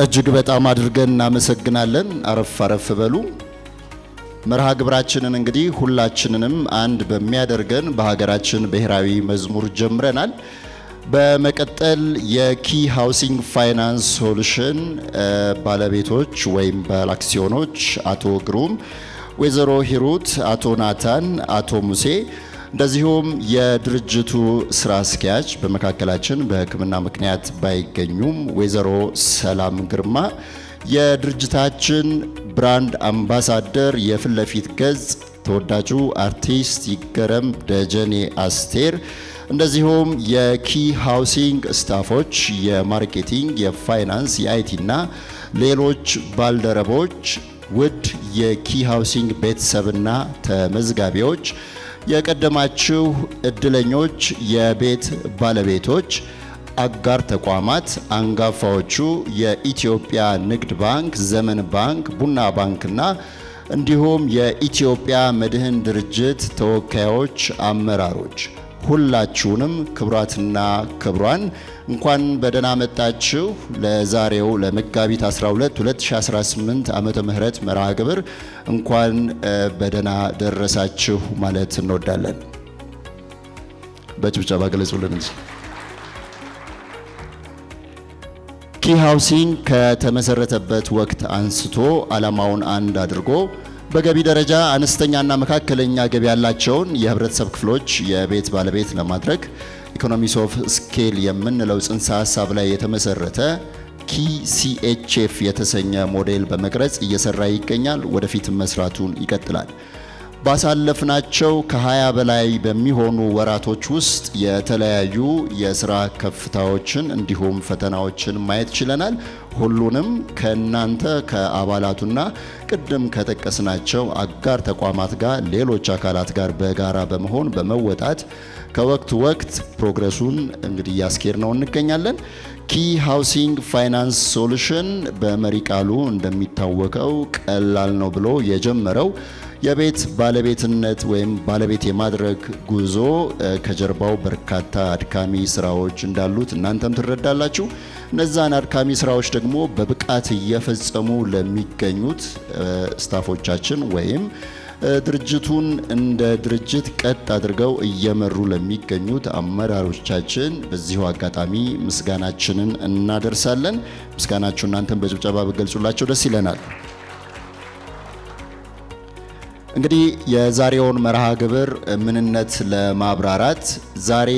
እጅግ በጣም አድርገን እናመሰግናለን። አረፍ አረፍ በሉ። መርሃ ግብራችንን እንግዲህ ሁላችንንም አንድ በሚያደርገን በሀገራችን ብሔራዊ መዝሙር ጀምረናል። በመቀጠል የኪ ሃውሲንግ ፋይናንስ ሶሉሽን ባለቤቶች ወይም ባለአክሲዮኖች አቶ ግሩም፣ ወይዘሮ ሂሩት፣ አቶ ናታን፣ አቶ ሙሴ እንደዚሁም የድርጅቱ ስራ አስኪያጅ በመካከላችን በሕክምና ምክንያት ባይገኙም ወይዘሮ ሰላም ግርማ፣ የድርጅታችን ብራንድ አምባሳደር የፊት ለፊት ገጽ ተወዳጁ አርቲስት ይገረም ደጀኔ አስቴር፣ እንደዚሁም የኪ ሃውሲንግ ስታፎች፣ የማርኬቲንግ፣ የፋይናንስ፣ የአይቲ እና ሌሎች ባልደረቦች፣ ውድ የኪ ሃውሲንግ ቤተሰብና ተመዝጋቢዎች፣ የቀደማችሁ እድለኞች፣ የቤት ባለቤቶች፣ አጋር ተቋማት፣ አንጋፋዎቹ የኢትዮጵያ ንግድ ባንክ፣ ዘመን ባንክ፣ ቡና ባንክና እንዲሁም የኢትዮጵያ መድህን ድርጅት ተወካዮች፣ አመራሮች ሁላችሁንም ክቡራትና ክቡራን እንኳን በደህና መጣችሁ። ለዛሬው ለመጋቢት 12 2018 ዓመተ ምህረት መርሃ ግብር እንኳን በደህና ደረሳችሁ ማለት እንወዳለን። በጭብጨባ ገለጹልን እንጂ። ኪ ሃውሲንግ ከተመሰረተበት ወቅት አንስቶ ዓላማውን አንድ አድርጎ በገቢ ደረጃ አነስተኛና መካከለኛ ገቢ ያላቸውን የህብረተሰብ ክፍሎች የቤት ባለቤት ለማድረግ ኢኮኖሚስ ኦፍ ስኬል የምንለው ጽንሰ ሀሳብ ላይ የተመሰረተ ኪ ሲኤችኤፍ የተሰኘ ሞዴል በመቅረጽ እየሰራ ይገኛል። ወደፊትም መስራቱን ይቀጥላል። ባሳለፍናቸው ከ20 በላይ በሚሆኑ ወራቶች ውስጥ የተለያዩ የስራ ከፍታዎችን እንዲሁም ፈተናዎችን ማየት ችለናል። ሁሉንም ከእናንተ ከአባላቱና ቅድም ከጠቀስናቸው አጋር ተቋማት ጋር ሌሎች አካላት ጋር በጋራ በመሆን በመወጣት ከወቅት ወቅት ፕሮግረሱን እንግዲህ እያስኬድ ነው እንገኛለን። ኪ ሃውሲንግ ፋይናንስ ሶሉሽን በመሪ ቃሉ እንደሚታወቀው ቀላል ነው ብሎ የጀመረው የቤት ባለቤትነት ወይም ባለቤት የማድረግ ጉዞ ከጀርባው በርካታ አድካሚ ስራዎች እንዳሉት እናንተም ትረዳላችሁ። እነዛን አድካሚ ስራዎች ደግሞ በብቃት እየፈጸሙ ለሚገኙት ስታፎቻችን ወይም ድርጅቱን እንደ ድርጅት ቀጥ አድርገው እየመሩ ለሚገኙት አመራሮቻችን በዚሁ አጋጣሚ ምስጋናችንን እናደርሳለን። ምስጋናችሁ እናንተም በጭብጨባ በገልጹላቸው ደስ ይለናል። እንግዲህ የዛሬውን መርሃ ግብር ምንነት ለማብራራት ዛሬ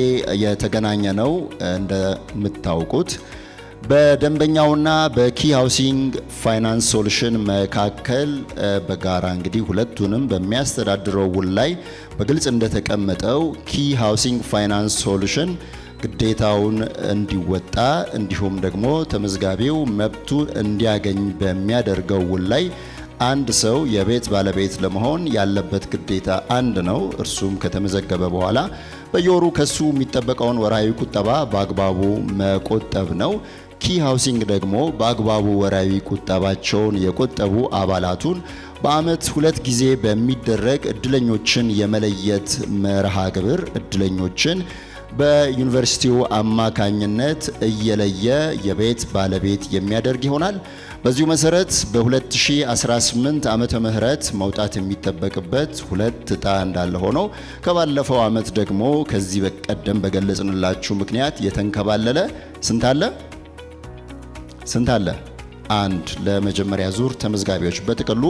የተገናኘ ነው። እንደምታውቁት በደንበኛውና በኪ ሃውሲንግ ፋይናንስ ሶሉሽን መካከል በጋራ እንግዲህ ሁለቱንም በሚያስተዳድረው ውል ላይ በግልጽ እንደተቀመጠው ኪ ሃውሲንግ ፋይናንስ ሶሉሽን ግዴታውን እንዲወጣ እንዲሁም ደግሞ ተመዝጋቢው መብቱን እንዲያገኝ በሚያደርገው ውል ላይ አንድ ሰው የቤት ባለቤት ለመሆን ያለበት ግዴታ አንድ ነው። እርሱም ከተመዘገበ በኋላ በየወሩ ከሱ የሚጠበቀውን ወራዊ ቁጠባ በአግባቡ መቆጠብ ነው። ኪ ሃውሲንግ ደግሞ በአግባቡ ወራዊ ቁጠባቸውን የቆጠቡ አባላቱን በአመት 2 ጊዜ በሚደረግ እድለኞችን የመለየት መርሃ ግብር እድለኞችን በዩኒቨርሲቲው አማካኝነት እየለየ የቤት ባለቤት የሚያደርግ ይሆናል። በዚሁ መሰረት በ2018 ዓመተ ምህረት መውጣት የሚጠበቅበት 2 ዕጣ እንዳለ ሆኖ ከባለፈው አመት ደግሞ ከዚህ በቀደም በገለጽንላችሁ ምክንያት የተንከባለለ ስንት አለ? አንድ ለመጀመሪያ ዙር ተመዝጋቢዎች በጥቅሉ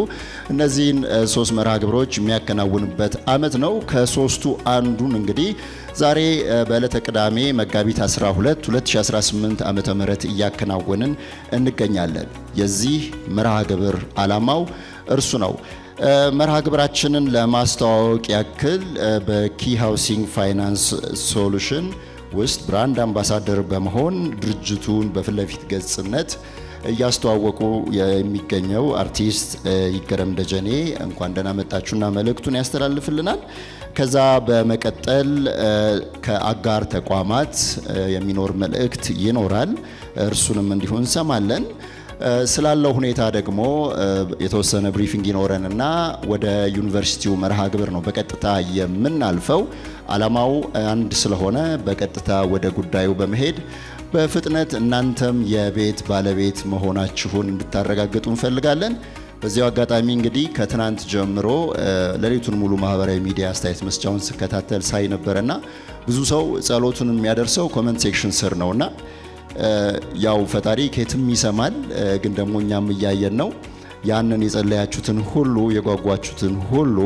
እነዚህን 3 መርሃ ግብሮች የሚያከናውንበት አመት ነው። ከሶስቱ አንዱን እንግዲህ ዛሬ በዕለተ ቅዳሜ መጋቢት 12 2018 ዓመተ ምህረት እያከናወንን እንገኛለን። የዚህ መርሃ ግብር ዓላማው እርሱ ነው። መርሃ ግብራችንን ለማስተዋወቅ ያክል በኪ ሃውሲንግ ፋይናንስ ሶሉሽን ውስጥ ብራንድ አምባሳደር በመሆን ድርጅቱን በፊት ለፊት ገጽነት እያስተዋወቁ የሚገኘው አርቲስት ይገረም ደጀኔ እንኳን ደህና መጣችሁና መልእክቱን ያስተላልፍልናል። ከዛ በመቀጠል ከአጋር ተቋማት የሚኖር መልእክት ይኖራል። እርሱንም እንዲሁ እንሰማለን። ስላለው ሁኔታ ደግሞ የተወሰነ ብሪፊንግ ይኖረንና ወደ ዩኒቨርሲቲው መርሃ ግብር ነው በቀጥታ የምናልፈው። ዓላማው አንድ ስለሆነ በቀጥታ ወደ ጉዳዩ በመሄድ በፍጥነት እናንተም የቤት ባለቤት መሆናችሁን እንድታረጋግጡ እንፈልጋለን። በዚያው አጋጣሚ እንግዲህ ከትናንት ጀምሮ ሌሊቱን ሙሉ ማህበራዊ ሚዲያ አስተያየት መስጫውን ስከታተል ሳይ ነበርና ብዙ ሰው ጸሎቱን የሚያደርሰው ኮሜንት ሴክሽን ስር ነውና ያው ፈጣሪ ከየትም ይሰማል፣ ግን ደግሞ እኛም እያየን ነው። ያንን የጸለያችሁትን ሁሉ የጓጓችሁትን ሁሉ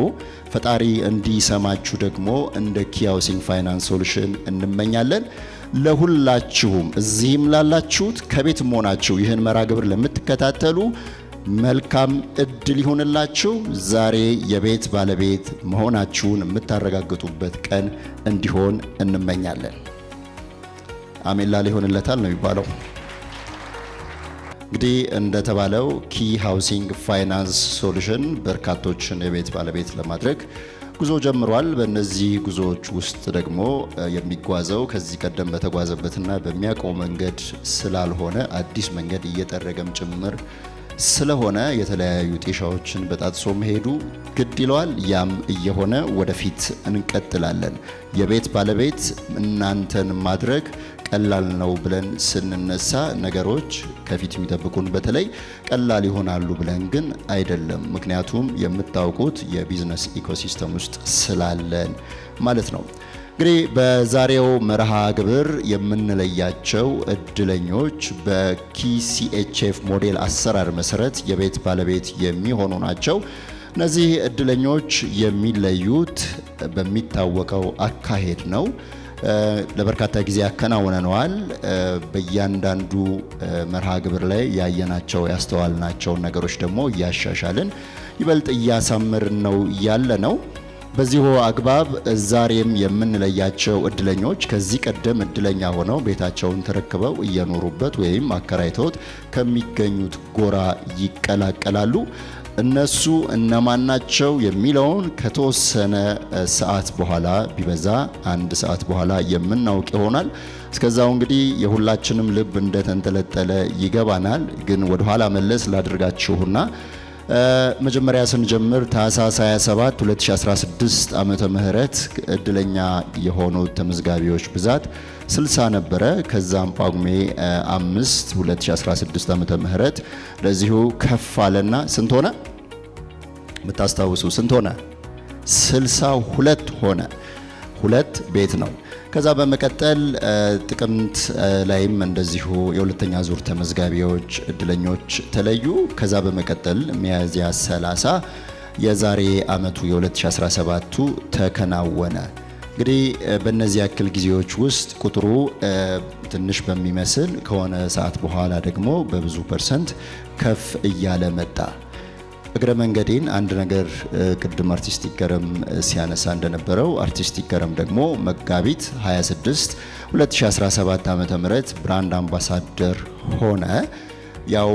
ፈጣሪ እንዲሰማችሁ ደግሞ እንደ ኪ ሃውሲንግ ፋይናንስ ሶሉሽን እንመኛለን። ለሁላችሁም እዚህም ላላችሁት ከቤትም ሆናችሁ ይህን መርሃ ግብር ለምትከታተሉ መልካም እድል ይሆንላችሁ። ዛሬ የቤት ባለቤት መሆናችሁን የምታረጋግጡበት ቀን እንዲሆን እንመኛለን። አሜን ላለ ይሆንለታል ነው የሚባለው። እንግዲህ እንደተባለው ኪ ሃውሲንግ ፋይናንስ ሶሉሽን በርካቶችን የቤት ባለቤት ለማድረግ ጉዞ ጀምሯል። በእነዚህ ጉዞዎች ውስጥ ደግሞ የሚጓዘው ከዚህ ቀደም በተጓዘበትና በሚያውቀው መንገድ ስላልሆነ አዲስ መንገድ እየጠረገም ጭምር ስለሆነ የተለያዩ ጤሻዎችን በጣጥሶ መሄዱ ግድ ይለዋል። ያም እየሆነ ወደፊት እንቀጥላለን። የቤት ባለቤት እናንተን ማድረግ ቀላል ነው ብለን ስንነሳ ነገሮች ከፊት የሚጠብቁን በተለይ ቀላል ይሆናሉ ብለን ግን አይደለም። ምክንያቱም የምታውቁት የቢዝነስ ኢኮሲስተም ውስጥ ስላለን ማለት ነው። እንግዲህ በዛሬው መርሃ ግብር የምንለያቸው እድለኞች በኪሲኤችኤፍ ሞዴል አሰራር መሰረት የቤት ባለቤት የሚሆኑ ናቸው። እነዚህ እድለኞች የሚለዩት በሚታወቀው አካሄድ ነው። ለበርካታ ጊዜ ያከናውነነዋል። በእያንዳንዱ መርሃ ግብር ላይ ያየናቸው ያስተዋልናቸውን ነገሮች ደግሞ እያሻሻልን ይበልጥ እያሳመርን ነው ያለ ነው። በዚሁ አግባብ ዛሬም የምንለያቸው እድለኞች ከዚህ ቀደም እድለኛ ሆነው ቤታቸውን ተረክበው እየኖሩበት ወይም አከራይተውት ከሚገኙት ጎራ ይቀላቀላሉ። እነሱ እነማን ናቸው የሚለውን ከተወሰነ ሰዓት በኋላ ቢበዛ 1 ሰዓት በኋላ የምናውቅ ይሆናል። እስከዛው እንግዲህ የሁላችንም ልብ እንደተንጠለጠለ ይገባናል። ግን ወደ ኋላ መለስ ላድርጋችሁና መጀመሪያ ስንጀምር ታህሳስ 27 2016 ዓመተ ምህረት እድለኛ የሆኑ ተመዝጋቢዎች ብዛት 60 ነበረ። ከዛም ጳጉሜ 5 2016 ዓመተ ምህረት ለዚሁ ከፍ አለና ስንት ሆነ? የምታስታውሱ ስንት ሆነ? 62 ሆነ። 2 ቤት ነው። ከዛ በመቀጠል ጥቅምት ላይም እንደዚሁ የሁለተኛ ዙር ተመዝጋቢዎች እድለኞች ተለዩ። ከዛ በመቀጠል ሚያዝያ 30 የዛሬ አመቱ የ2017ቱ ተከናወነ። እንግዲህ በእነዚህ ያክል ጊዜዎች ውስጥ ቁጥሩ ትንሽ በሚመስል ከሆነ ሰዓት በኋላ ደግሞ በብዙ ፐርሰንት ከፍ እያለ መጣ። እግረ መንገዴን አንድ ነገር ቅድም አርቲስት ይገረም ሲያነሳ እንደነበረው አርቲስት ይገረም ደግሞ መጋቢት 26 2017 ዓመተ ምህረት ብራንድ አምባሳደር ሆነ። ያው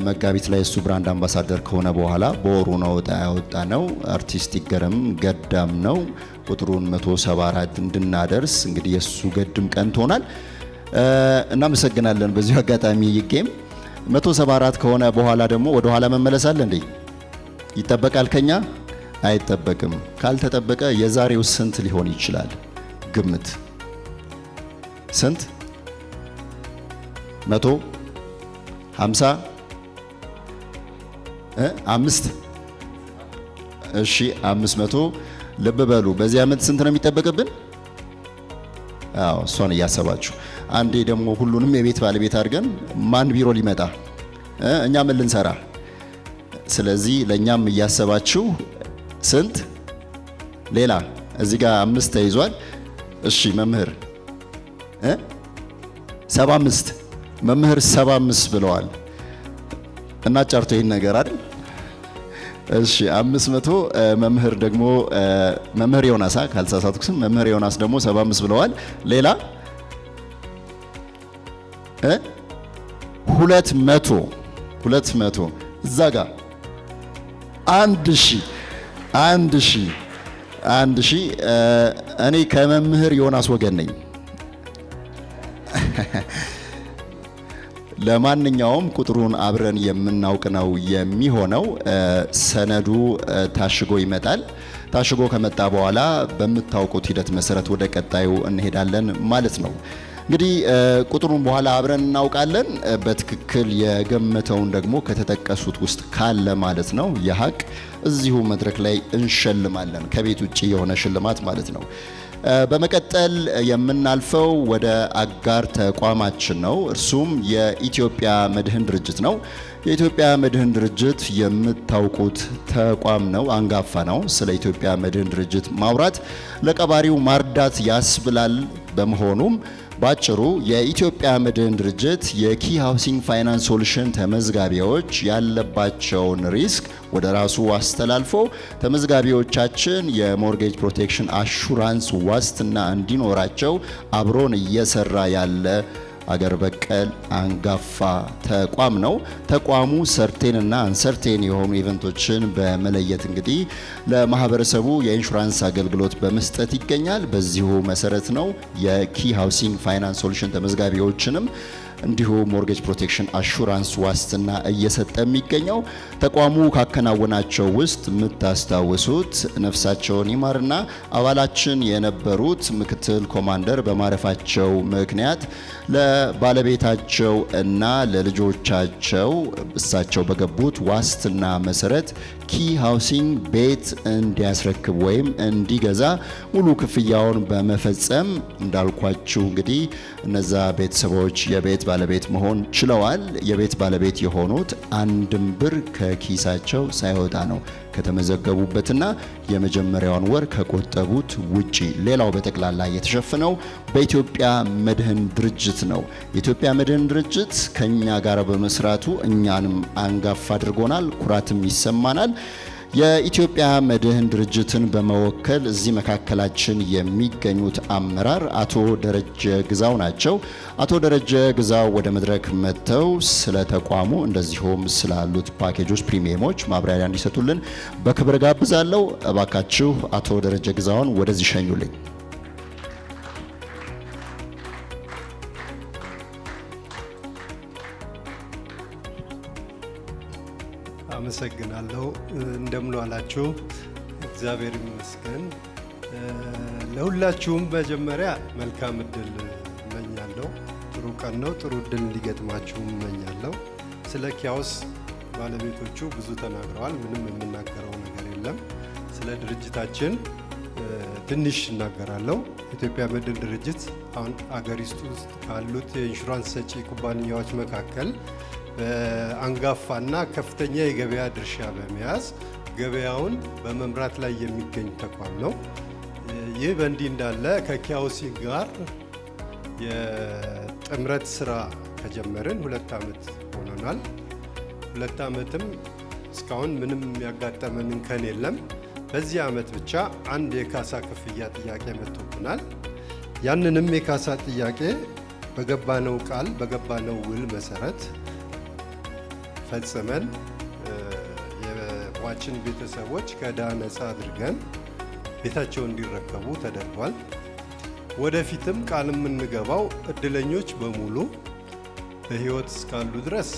መጋቢት ላይ እሱ ብራንድ አምባሳደር ከሆነ በኋላ በወሩ ነው ወጣ ያወጣ ነው። አርቲስት ይገረም ገዳም ነው ቁጥሩን 174 እንድናደርስ እንግዲህ የሱ ገድም ቀንቶናል። እናመሰግናለን። በዚሁ አጋጣሚ ይገም 174 ከሆነ በኋላ ደግሞ ወደ ኋላ መመለስ አለ እንዴ? ይጠበቃል? ከኛ አይጠበቅም። ካልተጠበቀ የዛሬው ስንት ሊሆን ይችላል? ግምት ስንት? 150 5 እሺ 500 ልብ በሉ። በዚህ ዓመት ስንት ነው የሚጠበቅብን? አዎ እሷን እያሰባችሁ አንዴ ደግሞ ሁሉንም የቤት ባለቤት አድርገን ማን ቢሮ ሊመጣ እኛ ምን ልንሰራ? ስለዚህ ለኛም እያሰባችሁ ስንት ሌላ እዚህ ጋር 5 ተይዟል። እሺ መምህር 75 መምህር 75 ብለዋል እና ጫርቶ ይሄን ነገር አይደል? እሺ 500 መምህር ደግሞ መምህር ዮናስ ካልተሳሳትኩ መምህር ዮናስ ደግሞ 75 ብለዋል። ሌላ 200 እዛ ጋር 1000 እኔ ከመምህር ዮናስ ወገን ነኝ። ለማንኛውም ቁጥሩን አብረን የምናውቅ ነው የሚሆነው። ሰነዱ ታሽጎ ይመጣል። ታሽጎ ከመጣ በኋላ በምታውቁት ሂደት መሰረት ወደ ቀጣዩ እንሄዳለን ማለት ነው። እንግዲህ ቁጥሩን በኋላ አብረን እናውቃለን። በትክክል የገመተውን ደግሞ ከተጠቀሱት ውስጥ ካለ ማለት ነው የሀቅ እዚሁ መድረክ ላይ እንሸልማለን። ከቤት ውጪ የሆነ ሽልማት ማለት ነው። በመቀጠል የምናልፈው ወደ አጋር ተቋማችን ነው። እርሱም የኢትዮጵያ መድህን ድርጅት ነው። የኢትዮጵያ መድህን ድርጅት የምታውቁት ተቋም ነው፣ አንጋፋ ነው። ስለ ኢትዮጵያ መድህን ድርጅት ማውራት ለቀባሪው ማርዳት ያስብላል። በመሆኑም ባጭሩ የኢትዮጵያ መድህን ድርጅት የኪ ሃውሲንግ ፋይናንስ ሶሉሽን ተመዝጋቢዎች ያለባቸውን ሪስክ ወደ ራሱ አስተላልፎ ተመዝጋቢዎቻችን የሞርጌጅ ፕሮቴክሽን አሹራንስ ዋስትና እንዲኖራቸው አብሮን እየሰራ ያለ አገር በቀል አንጋፋ ተቋም ነው። ተቋሙ ሰርቴን እና አንሰርቴን የሆኑ ኢቨንቶችን በመለየት እንግዲህ ለማህበረሰቡ የኢንሹራንስ አገልግሎት በመስጠት ይገኛል። በዚሁ መሰረት ነው የኪ ሃውሲንግ ፋይናንስ ሶሉሽን ተመዝጋቢዎችንም እንዲሁ ሞርጌጅ ፕሮቴክሽን አሹራንስ ዋስትና እየሰጠ የሚገኘው። ተቋሙ ካከናወናቸው ውስጥ የምታስታውሱት ነፍሳቸውን ይማርና አባላችን የነበሩት ምክትል ኮማንደር በማረፋቸው ምክንያት ለባለቤታቸው እና ለልጆቻቸው እሳቸው በገቡት ዋስትና መሰረት ኪ ሃውሲንግ ቤት እንዲያስረክብ ወይም እንዲገዛ ሙሉ ክፍያውን በመፈጸም እንዳልኳችሁ እንግዲህ እነዛ ቤተሰቦች የቤት ባለቤት መሆን ችለዋል። የቤት ባለቤት የሆኑት አንድም ብር ከኪሳቸው ሳይወጣ ነው ከተመዘገቡበትና የመጀመሪያውን ወር ከቆጠቡት ውጪ። ሌላው በጠቅላላ የተሸፈነው በኢትዮጵያ መድህን ድርጅት ነው። የኢትዮጵያ መድህን ድርጅት ከኛ ጋር በመስራቱ እኛንም አንጋፋ አድርጎናል፣ ኩራትም ይሰማናል። የኢትዮጵያ መድህን ድርጅትን በመወከል እዚህ መካከላችን የሚገኙት አመራር አቶ ደረጀ ግዛው ናቸው። አቶ ደረጀ ግዛው ወደ መድረክ መጥተው ስለ ተቋሙ እንደዚሁም ስላሉት ፓኬጆች፣ ፕሪሚየሞች ማብራሪያ እንዲሰጡልን በክብር ጋብዛለሁ። እባካችሁ አቶ ደረጀ ግዛውን ወደዚህ ሸኙልኝ። አመሰግናለሁ። እንደምን ዋላችሁ? እግዚአብሔር ይመስገን። ለሁላችሁም መጀመሪያ መልካም እድል እመኛለሁ። ጥሩ ቀን ነው። ጥሩ እድል እንዲገጥማችሁ እመኛለሁ። ስለ ኪያውስ ባለቤቶቹ ብዙ ተናግረዋል። ምንም የምናገረው ነገር የለም። ስለ ድርጅታችን ትንሽ እናገራለሁ። ኢትዮጵያ መድህን ድርጅት አሁን አገሪቱ ውስጥ ካሉት የኢንሹራንስ ሰጪ ኩባንያዎች መካከል አንጋፋና ከፍተኛ የገበያ ድርሻ በመያዝ ገበያውን በመምራት ላይ የሚገኝ ተቋም ነው። ይህ በእንዲህ እንዳለ ከኪ ሃውሲንግ ጋር የጥምረት ስራ ከጀመርን 2 ዓመት ሆኖናል። 2 ዓመትም እስካሁን ምንም ያጋጠመን እንከን የለም። በዚህ ዓመት ብቻ አንድ የካሳ ክፍያ ጥያቄ መጥቶብናል። ያንንም የካሳ ጥያቄ በገባነው ቃል በገባነው ውል መሰረት ፈጽመን የሟችን ቤተሰቦች ከዕዳ ነፃ አድርገን ቤታቸው እንዲረከቡ ተደርጓል። ወደፊትም ቃል የምንገባው እድለኞች በሙሉ በህይወት እስካሉ ድረስ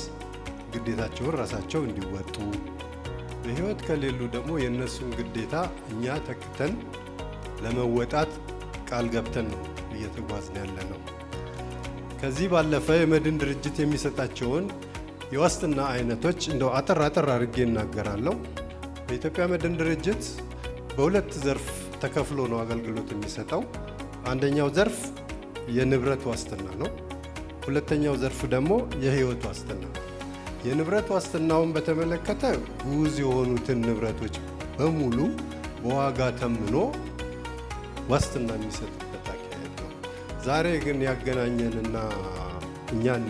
ግዴታቸውን ራሳቸው እንዲወጡ፣ በህይወት ከሌሉ ደግሞ የእነሱን ግዴታ እኛ ተክተን ለመወጣት ቃል ገብተን ነው እየተጓዝን ያለ ነው። ከዚህ ባለፈ የመድህን ድርጅት የሚሰጣቸውን የዋስትና አይነቶች እንደው አጠር አድርጌ እናገራለሁ። በኢትዮጵያ መድህን ድርጅት በሁለት ዘርፍ ተከፍሎ ነው አገልግሎት የሚሰጠው። አንደኛው ዘርፍ የንብረት ዋስትና ነው። ሁለተኛው ዘርፍ ደግሞ የህይወት ዋስትና ነው። የንብረት ዋስትናውን በተመለከተ ጉዝ የሆኑትን ንብረቶች በሙሉ በዋጋ ተምኖ ዋስትና የሚሰጥበት አካሄድ ነው። ዛሬ ግን ያገናኘንና እኛን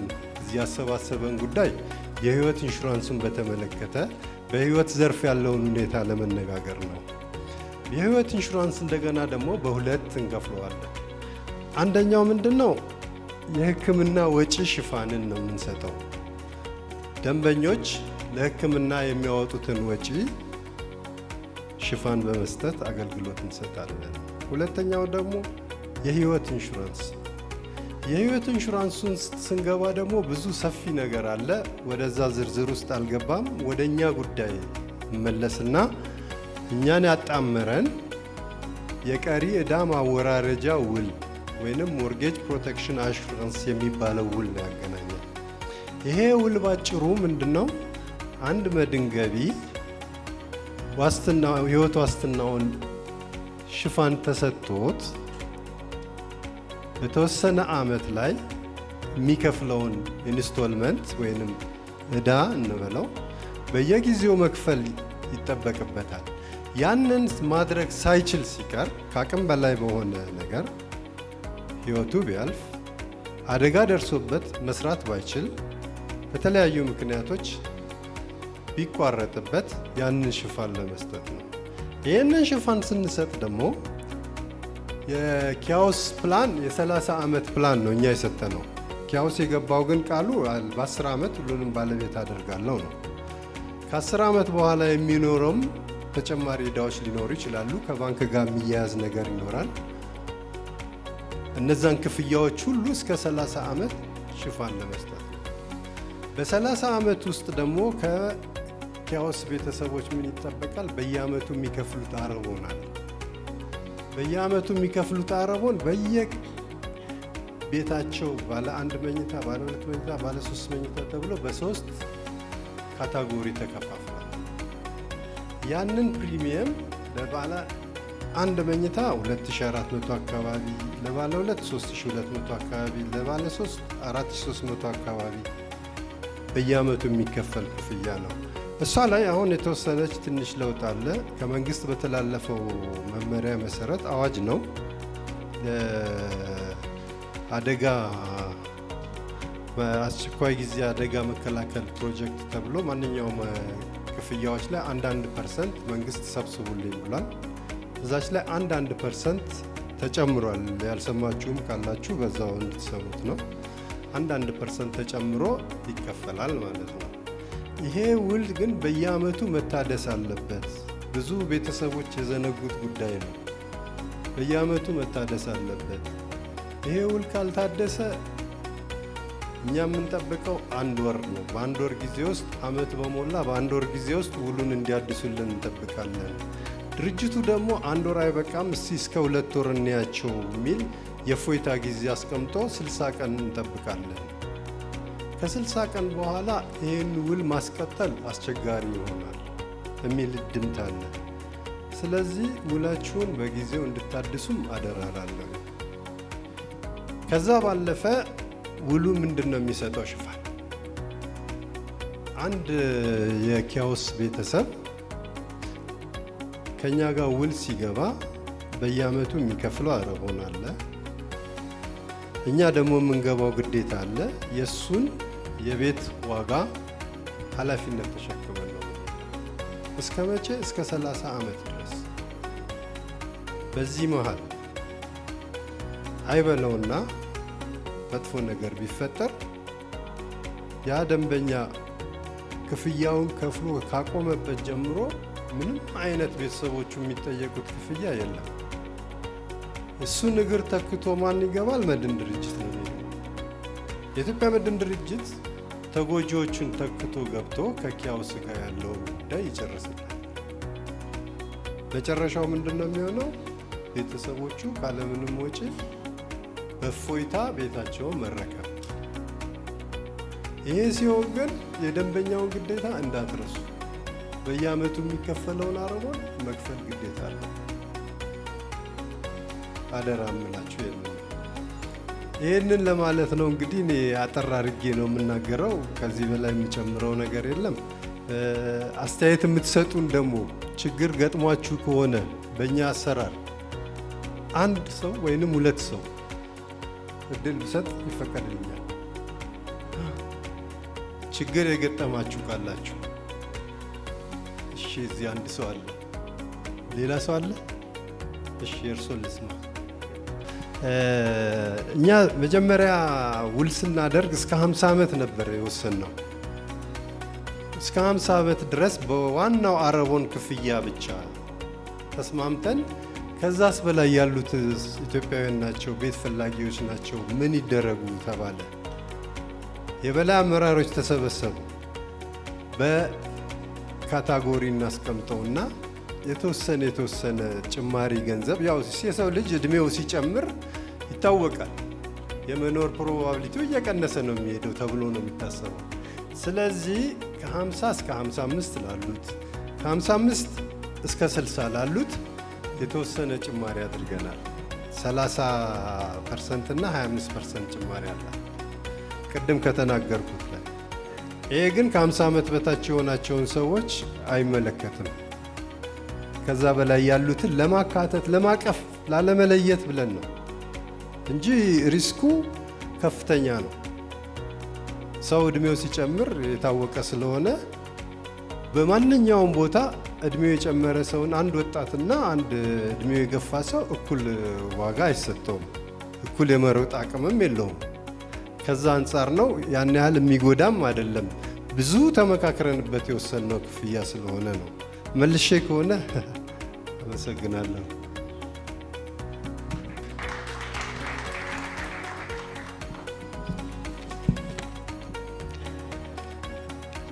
ያሰባሰበን ጉዳይ የህይወት ኢንሹራንስን በተመለከተ በህይወት ዘርፍ ያለውን ሁኔታ ለመነጋገር ነው። የህይወት ኢንሹራንስ እንደገና ደግሞ በሁለት እንከፍለዋለን። አንደኛው ምንድነው? የህክምና ወጪ ሽፋንን ነው የምንሰጠው። ደንበኞች ለህክምና የሚያወጡትን ወጪ ሽፋን በመስጠት አገልግሎት እንሰጣለን። ሁለተኛው ደግሞ የህይወት ኢንሹራንስ። የህይወት ኢንሹራንሱን ስንገባ ደግሞ ብዙ ሰፊ ነገር አለ። ወደዛ ዝርዝር ውስጥ አልገባም። ወደኛ ጉዳይ መለስና እኛን ያጣመረን የቀሪ ዕዳ ማወራረጃ ውል ወይንም ሞርጌጅ ፕሮቴክሽን አሹራንስ የሚባለው ውል ነው ያገናኛል። ይሄ ውል ባጭሩ ምንድነው? አንድ መድን ገቢ ህይወት ዋስትናውን ሽፋን ተሰጥቶት በተወሰነ ዓመት ላይ የሚከፍለውን ኢንስቶልመንት ወይንም ዕዳ እንበለው በየጊዜው መክፈል ይጠበቅበታል። ያንን ማድረግ ሳይችል ሲቀር ከአቅም በላይ በሆነ ነገር ህይወቱ ቢያልፍ፣ አደጋ ደርሶበት መስራት ባይችል፣ በተለያዩ ምክንያቶች ቢቋረጥበት ያንን ሽፋን ለመስጠት ነው። ይህንን ሽፋን ስንሰጥ ደግሞ የኪያውስ ፕላን የ30 ዓመት ፕላን ነው እኛ የሰጠነው። ኪያውስ የገባው ግን ቃሉ በ10 ዓመት ሁሉንም ባለቤት አደርጋለሁ ነው። ከ10 ዓመት በኋላ የሚኖረውም ተጨማሪ ዕዳዎች ሊኖሩ ይችላሉ። ከባንክ ጋር የሚያያዝ ነገር ይኖራል። እነዛን ክፍያዎች ሁሉ እስከ 30 ዓመት ሽፋን ለመስጠት ነው። በ30 ዓመት ውስጥ ደግሞ ከኪያውስ ቤተሰቦች ምን ይጠበቃል? በየዓመቱ የሚከፍሉት አረቦን አለ። በየዓመቱ የሚከፍሉት አረቦን በየቤታቸው ባለ 1 መኝታ፣ ባለ 2 መኝታ፣ ባለ 3 መኝታ ተብሎ በ3 ካታጎሪ ተከፋፍሏል። ያንን ፕሪሚየም ለባለ 1 መኝታ 2400 አካባቢ፣ ለባለ 2 3200 አካባቢ፣ ለባለ 3 4300 አካባቢ በየዓመቱ የሚከፈል ክፍያ ነው። እሷ ላይ አሁን የተወሰነች ትንሽ ለውጥ አለ። ከመንግስት በተላለፈው መመሪያ መሰረት አዋጅ ነው አደጋ በአስቸኳይ ጊዜ አደጋ መከላከል ፕሮጀክት ተብሎ ማንኛውም ክፍያዎች ላይ 1% መንግስት ሰብስቡልኝ ብሏል። እዛች ላይ 1% ተጨምሯል። ያልሰማችሁም ካላችሁ በዛው እንድትሰሙት ነው። 1% ተጨምሮ ይከፈላል ማለት ነው። ይሄ ውል ግን በየዓመቱ መታደስ አለበት። ብዙ ቤተሰቦች የዘነጉት ጉዳይ ነው። በየዓመቱ መታደስ አለበት። ይሄ ውል ካልታደሰ እኛ የምንጠብቀው 1 ወር ነው። በ1 ወር ጊዜ ውስጥ ዓመት በሞላ በ1 ወር ጊዜ ውስጥ ውሉን እንዲያድሱልን እንጠብቃለን። ድርጅቱ ደግሞ 1 ወር አይበቃም፣ እስከ 2 ወር እንያቸው የሚል የፎይታ ጊዜ አስቀምጦ 60 ቀን እንጠብቃለን። ከ60 ቀን በኋላ ይህን ውል ማስቀጠል አስቸጋሪ ይሆናል የሚል ድምት አለ። ስለዚህ ውላችሁን በጊዜው እንድታድሱም አደራላለሁ። ከዛ ባለፈ ውሉ ምንድን ነው የሚሰጠው ሽፋን? አንድ የኪያውስ ቤተሰብ ከኛ ጋር ውል ሲገባ በየዓመቱ የሚከፍለው አረቦን አለ። እኛ ደግሞ የምንገባው ግዴታ አለ። የእሱን የቤት ዋጋ ኃላፊነት ተሸክመን ነው። እስከ መቼ? እስከ 30 ዓመት ድረስ። በዚህ መሃል አይበለውና መጥፎ ነገር ቢፈጠር ያ ደንበኛ ክፍያውን ከፍሎ ካቆመበት ጀምሮ ምንም አይነት ቤተሰቦቹ የሚጠየቁት ክፍያ የለም። እሱን እግር ተክቶ ማን ይገባል? መድን ድርጅት ነው። የኢትዮጵያ መድን ድርጅት ተጎጂዎቹን ተክቶ ገብቶ ከኪያውስ ጋር ያለውን ጉዳይ ይጨርስላል። መጨረሻው ምንድን ነው የሚሆነው? ቤተሰቦቹ ካለምንም ወጪ በእፎይታ ቤታቸውን መረከብ። ይሄ ሲሆን ግን የደንበኛውን ግዴታ እንዳትረሱ። በየዓመቱ የሚከፈለውን አረቦን መክፈል ግዴታ አለ። አደራ እምላችሁ ይህንን ለማለት ነው። እንግዲህ እኔ አጠር አድርጌ ነው የምናገረው። ከዚህ በላይ የሚጨምረው ነገር የለም። አስተያየት የምትሰጡን ደግሞ ችግር ገጥሟችሁ ከሆነ በእኛ አሰራር 1 ሰው ወይንም 2 ሰው እድል ብሰጥ ይፈቀድልኛል። ችግር የገጠማችሁ ካላችሁ እሺ፣ እዚህ 1 ሰው አለ። ሌላ ሰው አለ? እሺ፣ እርሶን ልስማ። እኛ መጀመሪያ ውል ስናደርግ እስከ 50 ዓመት ነበር የወሰንነው። እስከ 50 ዓመት ድረስ በዋናው አረቦን ክፍያ ብቻ ተስማምተን፣ ከዛስ በላይ ያሉት ኢትዮጵያውያን ናቸው፣ ቤት ፈላጊዎች ናቸው፣ ምን ይደረጉ ተባለ። የበላይ አመራሮች ተሰበሰቡ። በካታጎሪ እናስቀምጠውና የተወሰነ ጭማሪ ገንዘብ፣ ያው የሰው ልጅ እድሜው ሲጨምር ይታወቃል። የመኖር ፕሮባቢሊቲው እየቀነሰ ነው የሚሄደው ተብሎ ነው የሚታሰበው። ስለዚህ ከ50 እስከ 55 ላሉት ከ55 እስከ 60 ላሉት የተወሰነ ጭማሪ አድርገናል። 30% እና 25% ጭማሪ አለ ቅድም ከተናገርኩት ላይ። ይሄ ግን ከ50 ዓመት በታች የሆናቸውን ሰዎች አይመለከትም። ከዛ በላይ ያሉትን ለማካተት ለማቀፍ ላለመለየት ብለን ነው እንጂ ሪስኩ ከፍተኛ ነው። ሰው እድሜው ሲጨምር የታወቀ ስለሆነ በማንኛውም ቦታ እድሜው የጨመረ ሰውን አንድ ወጣትና አንድ እድሜው የገፋ ሰው እኩል ዋጋ አይሰጠውም፣ እኩል የመሮጥ አቅምም የለውም። ከዛ አንጻር ነው ያን ያህል የሚጎዳም አይደለም። ብዙ ተመካክረንበት የወሰንነው ክፍያ ስለሆነ ነው። መልሼ ከሆነ አመሰግናለሁ።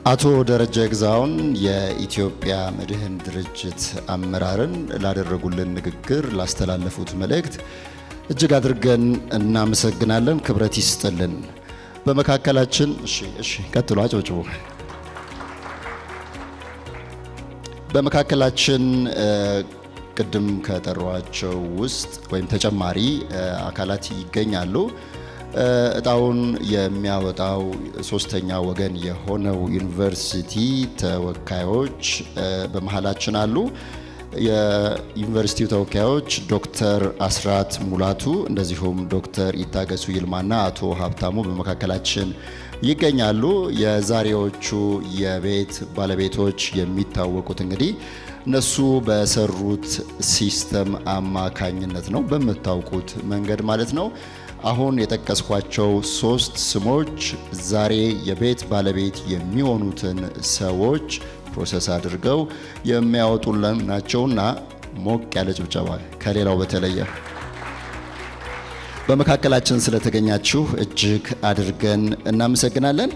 አቶ ደረጀ ግዛውን የኢትዮጵያ መድህን ድርጅት አመራርን ላደረጉልን ንግግር፣ ላስተላለፉት መልእክት እጅግ አድርገን እናመሰግናለን። ክብረት ይስጥልን። በመካከላችን ቀጥሎ አጨብጭቡ። በመካከላችን ቅድም ከጠሯቸው ውስጥ ወይም ተጨማሪ አካላት ይገኛሉ። እጣውን የሚያወጣው ሶስተኛ ወገን የሆነው ዩኒቨርሲቲ ተወካዮች በመሃላችን አሉ። የዩኒቨርሲቲው ተወካዮች ዶክተር አስራት ሙላቱ እንደዚሁም ዶክተር ይታገሱ ይልማና አቶ ሀብታሙ በመካከላችን ይገኛሉ። የዛሬዎቹ የቤት ባለቤቶች የሚታወቁት እንግዲህ እነሱ በሰሩት ሲስተም አማካኝነት ነው፣ በምታውቁት መንገድ ማለት ነው። አሁን የጠቀስኳቸው 3 ስሞች ዛሬ የቤት ባለቤት የሚሆኑትን ሰዎች ፕሮሰስ አድርገው የሚያወጡልን ናቸውና ሞቅ ያለ ጭብጨባ ከሌላው በተለየ በመካከላችን ስለተገኛችሁ እጅግ አድርገን እናመሰግናለን።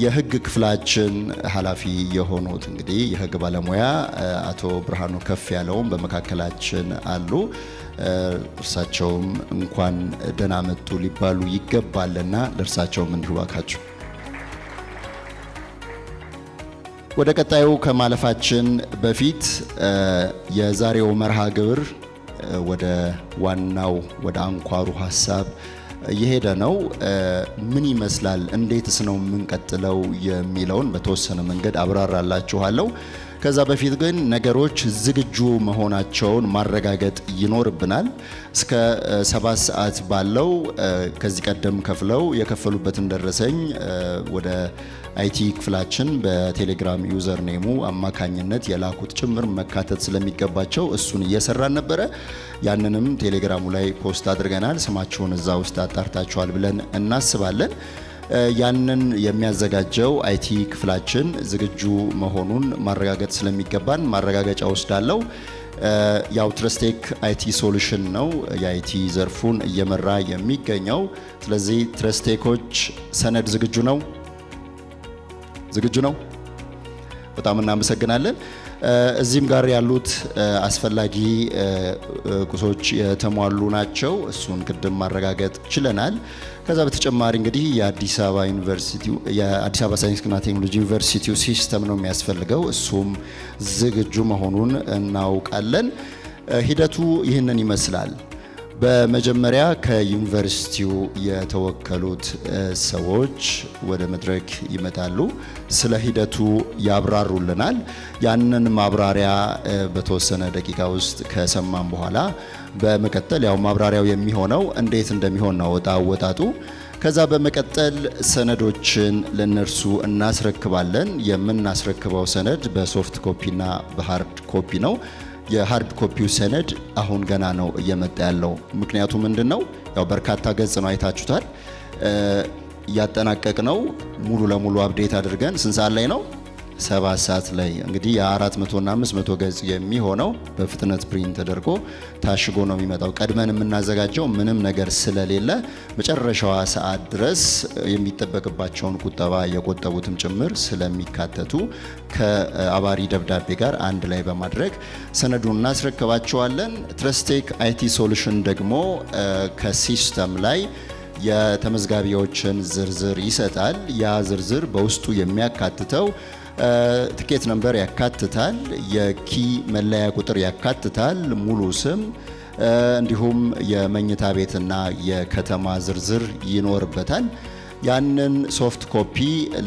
የህግ ክፍላችን ኃላፊ የሆኑት እንግዲህ የህግ ባለሙያ አቶ ብርሃኑ ከፍ ያለውም በመካከላችን አሉ። እርሳቸውም እንኳን ደህና መጡ ሊባሉ ይገባልና ለእርሳቸውም እንዲሁ ባካችሁ። ወደ ቀጣዩ ከማለፋችን በፊት የዛሬው መርሃ ግብር ወደ ዋናው ወደ አንኳሩ ሀሳብ እየሄደ ነው። ምን ይመስላል፣ እንዴትስ ነው የምንቀጥለው የሚለውን በተወሰነ መንገድ አብራራላችኋለሁ። ከዛ በፊት ግን ነገሮች ዝግጁ መሆናቸውን ማረጋገጥ ይኖርብናል። እስከ 7 ሰዓት ባለው ከዚህ ቀደም ከፍለው የከፈሉበትን ደረሰኝ ወደ አይቲ ክፍላችን በቴሌግራም ዩዘር ኔሙ አማካኝነት የላኩት ጭምር መካተት ስለሚገባቸው እሱን እየሰራን ነበረ። ያንንም ቴሌግራሙ ላይ ፖስት አድርገናል። ስማችሁን እዛ ውስጥ አጣርታችኋል ብለን እናስባለን። ያንን የሚያዘጋጀው አይቲ ክፍላችን ዝግጁ መሆኑን ማረጋገጥ ስለሚገባን ማረጋገጫ ወስዳለው። ያው ትረስቴክ አይቲ ሶሉሽን ነው የአይቲ ዘርፉን እየመራ የሚገኘው። ስለዚህ ትረስቴኮች ሰነድ ዝግጁ ነው? ዝግጁ ነው? በጣም እናመሰግናለን። እዚህም ጋር ያሉት አስፈላጊ ቁሶች የተሟሉ ናቸው። እሱን ቅድም ማረጋገጥ ችለናል። ከዛ በተጨማሪ እንግዲህ የአዲስ አበባ ሳይንስና ቴክኖሎጂ ዩኒቨርሲቲው ሲስተም ነው የሚያስፈልገው። እሱም ዝግጁ መሆኑን እናውቃለን። ሂደቱ ይህንን ይመስላል። በመጀመሪያ ከዩኒቨርሲቲው የተወከሉት ሰዎች ወደ መድረክ ይመጣሉ፣ ስለ ሂደቱ ያብራሩልናል። ያንን ማብራሪያ በተወሰነ ደቂቃ ውስጥ ከሰማን በኋላ በመቀጠል ያው ማብራሪያው የሚሆነው እንዴት እንደሚሆን ነው አወጣጡ። ከዛ በመቀጠል ሰነዶችን ለነርሱ እናስረክባለን። የምናስረክበው ሰነድ በሶፍት ኮፒና በሃርድ ኮፒ ነው። የሃርድ ኮፒው ሰነድ አሁን ገና ነው እየመጣ ያለው። ምክንያቱ ምንድነው? ያው በርካታ ገጽ ነው፣ አይታችሁታል። ያጠናቀቅ ነው ሙሉ ለሙሉ አፕዴት አድርገን ስንት ሰዓት ላይ ነው? 7 ሰዓት ላይ እንግዲህ የ400 እና 500 ገጽ የሚሆነው በፍጥነት ፕሪንት ተደርጎ ታሽጎ ነው የሚመጣው። ቀድመን የምናዘጋጀው ምንም ነገር ስለሌለ መጨረሻዋ ሰዓት ድረስ የሚጠበቅባቸውን ቁጠባ የቆጠቡትም ጭምር ስለሚካተቱ ከአባሪ ደብዳቤ ጋር አንድ ላይ በማድረግ ሰነዱን እናስረክባቸዋለን። ትረስቴክ አይቲ ሶሉሽን ደግሞ ከሲስተም ላይ የተመዝጋቢዎችን ዝርዝር ይሰጣል። ያ ዝርዝር በውስጡ የሚያካትተው ትኬት ነምበር ያካትታል፣ የኪ መለያ ቁጥር ያካትታል፣ ሙሉ ስም እንዲሁም የመኝታ ቤትና የከተማ ዝርዝር ይኖርበታል። ያንን ሶፍት ኮፒ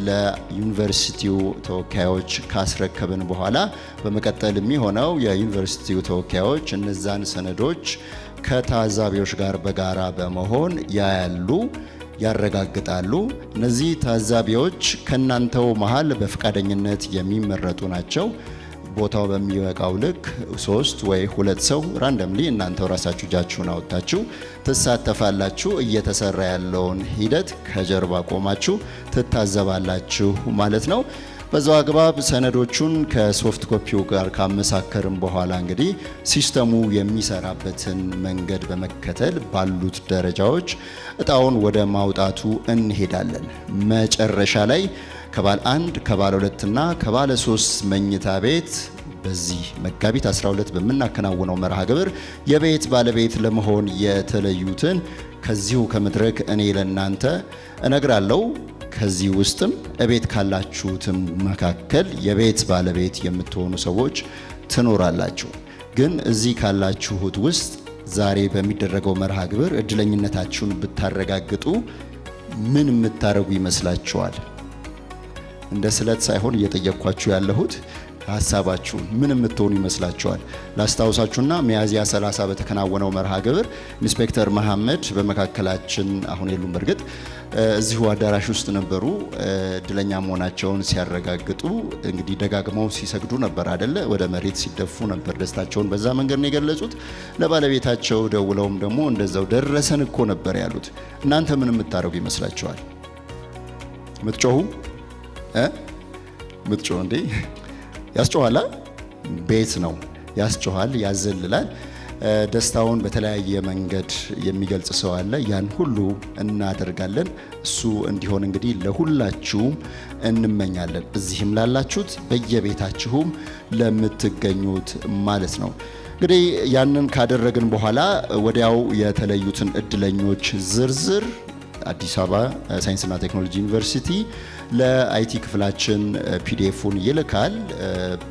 ለዩኒቨርሲቲው ተወካዮች ካስረከብን በኋላ በመቀጠል የሚሆነው የዩኒቨርሲቲው ተወካዮች እነዛን ሰነዶች ከታዛቢዎች ጋር በጋራ በመሆን ያያሉ፣ ያረጋግጣሉ። እነዚህ ታዛቢዎች ከናንተው መሃል በፈቃደኝነት የሚመረጡ ናቸው። ቦታው በሚበቃው ልክ 3 ወይ 2 ሰው ራንደምሊ እናንተው ራሳችሁ እጃችሁን አወጣችሁ ትሳተፋላችሁ። እየተሰራ ያለውን ሂደት ከጀርባ ቆማችሁ ትታዘባላችሁ ማለት ነው። በዛው አግባብ ሰነዶቹን ከሶፍት ኮፒው ጋር ካመሳከርም በኋላ እንግዲህ ሲስተሙ የሚሰራበትን መንገድ በመከተል ባሉት ደረጃዎች እጣውን ወደ ማውጣቱ እንሄዳለን። መጨረሻ ላይ ከባለ 1 ከባለ 2 እና ከባለ 3 መኝታ ቤት በዚህ መጋቢት 12 በምናከናውነው መርሃ ግብር የቤት ባለቤት ለመሆን የተለዩትን ከዚሁ ከመድረክ እኔ ለናንተ እነግራለሁ። ከዚህ ውስጥም እቤት ካላችሁትም መካከል የቤት ባለቤት የምትሆኑ ሰዎች ትኖራላችሁ። ግን እዚህ ካላችሁት ውስጥ ዛሬ በሚደረገው መርሃ ግብር እድለኝነታችሁን ብታረጋግጡ ምን የምታረጉ ይመስላችኋል? እንደ ስለት ሳይሆን እየጠየቅኳችሁ ያለሁት ሀሳባችሁን ምን የምትሆኑ ይመስላችኋል? ላስታውሳችሁና ሚያዝያ 30 በተከናወነው መርሃ ግብር ኢንስፔክተር መሐመድ በመካከላችን አሁን የሉም። በእርግጥ እዚሁ አዳራሽ ውስጥ ነበሩ። እድለኛ መሆናቸውን ሲያረጋግጡ እንግዲህ ደጋግመው ሲሰግዱ ነበር አይደለ? ወደ መሬት ሲደፉ ነበር። ደስታቸውን በዛ መንገድ ነው የገለጹት። ለባለቤታቸው ደውለውም ደግሞ እንደዛው ደረሰን እኮ ነበር ያሉት። እናንተ ምን የምታደርጉ ይመስላችኋል? ምትጮሁ ምትጮህ እንዴ? ያስጮኋላ? ቤት ነው ያስጮኋል፣ ያዘልላል። ደስታውን በተለያየ መንገድ የሚገልጽ ሰው አለ። ያን ሁሉ እናደርጋለን። እሱ እንዲሆን እንግዲህ ለሁላችሁም እንመኛለን። እዚህም ላላችሁት በየቤታችሁም ለምትገኙት ማለት ነው። እንግዲህ ያንን ካደረግን በኋላ ወዲያው የተለዩትን እድለኞች ዝርዝር አዲስ አበባ ሳይንስና ቴክኖሎጂ ዩኒቨርሲቲ ለአይቲ ክፍላችን ፒዲኤፉን ይልካል።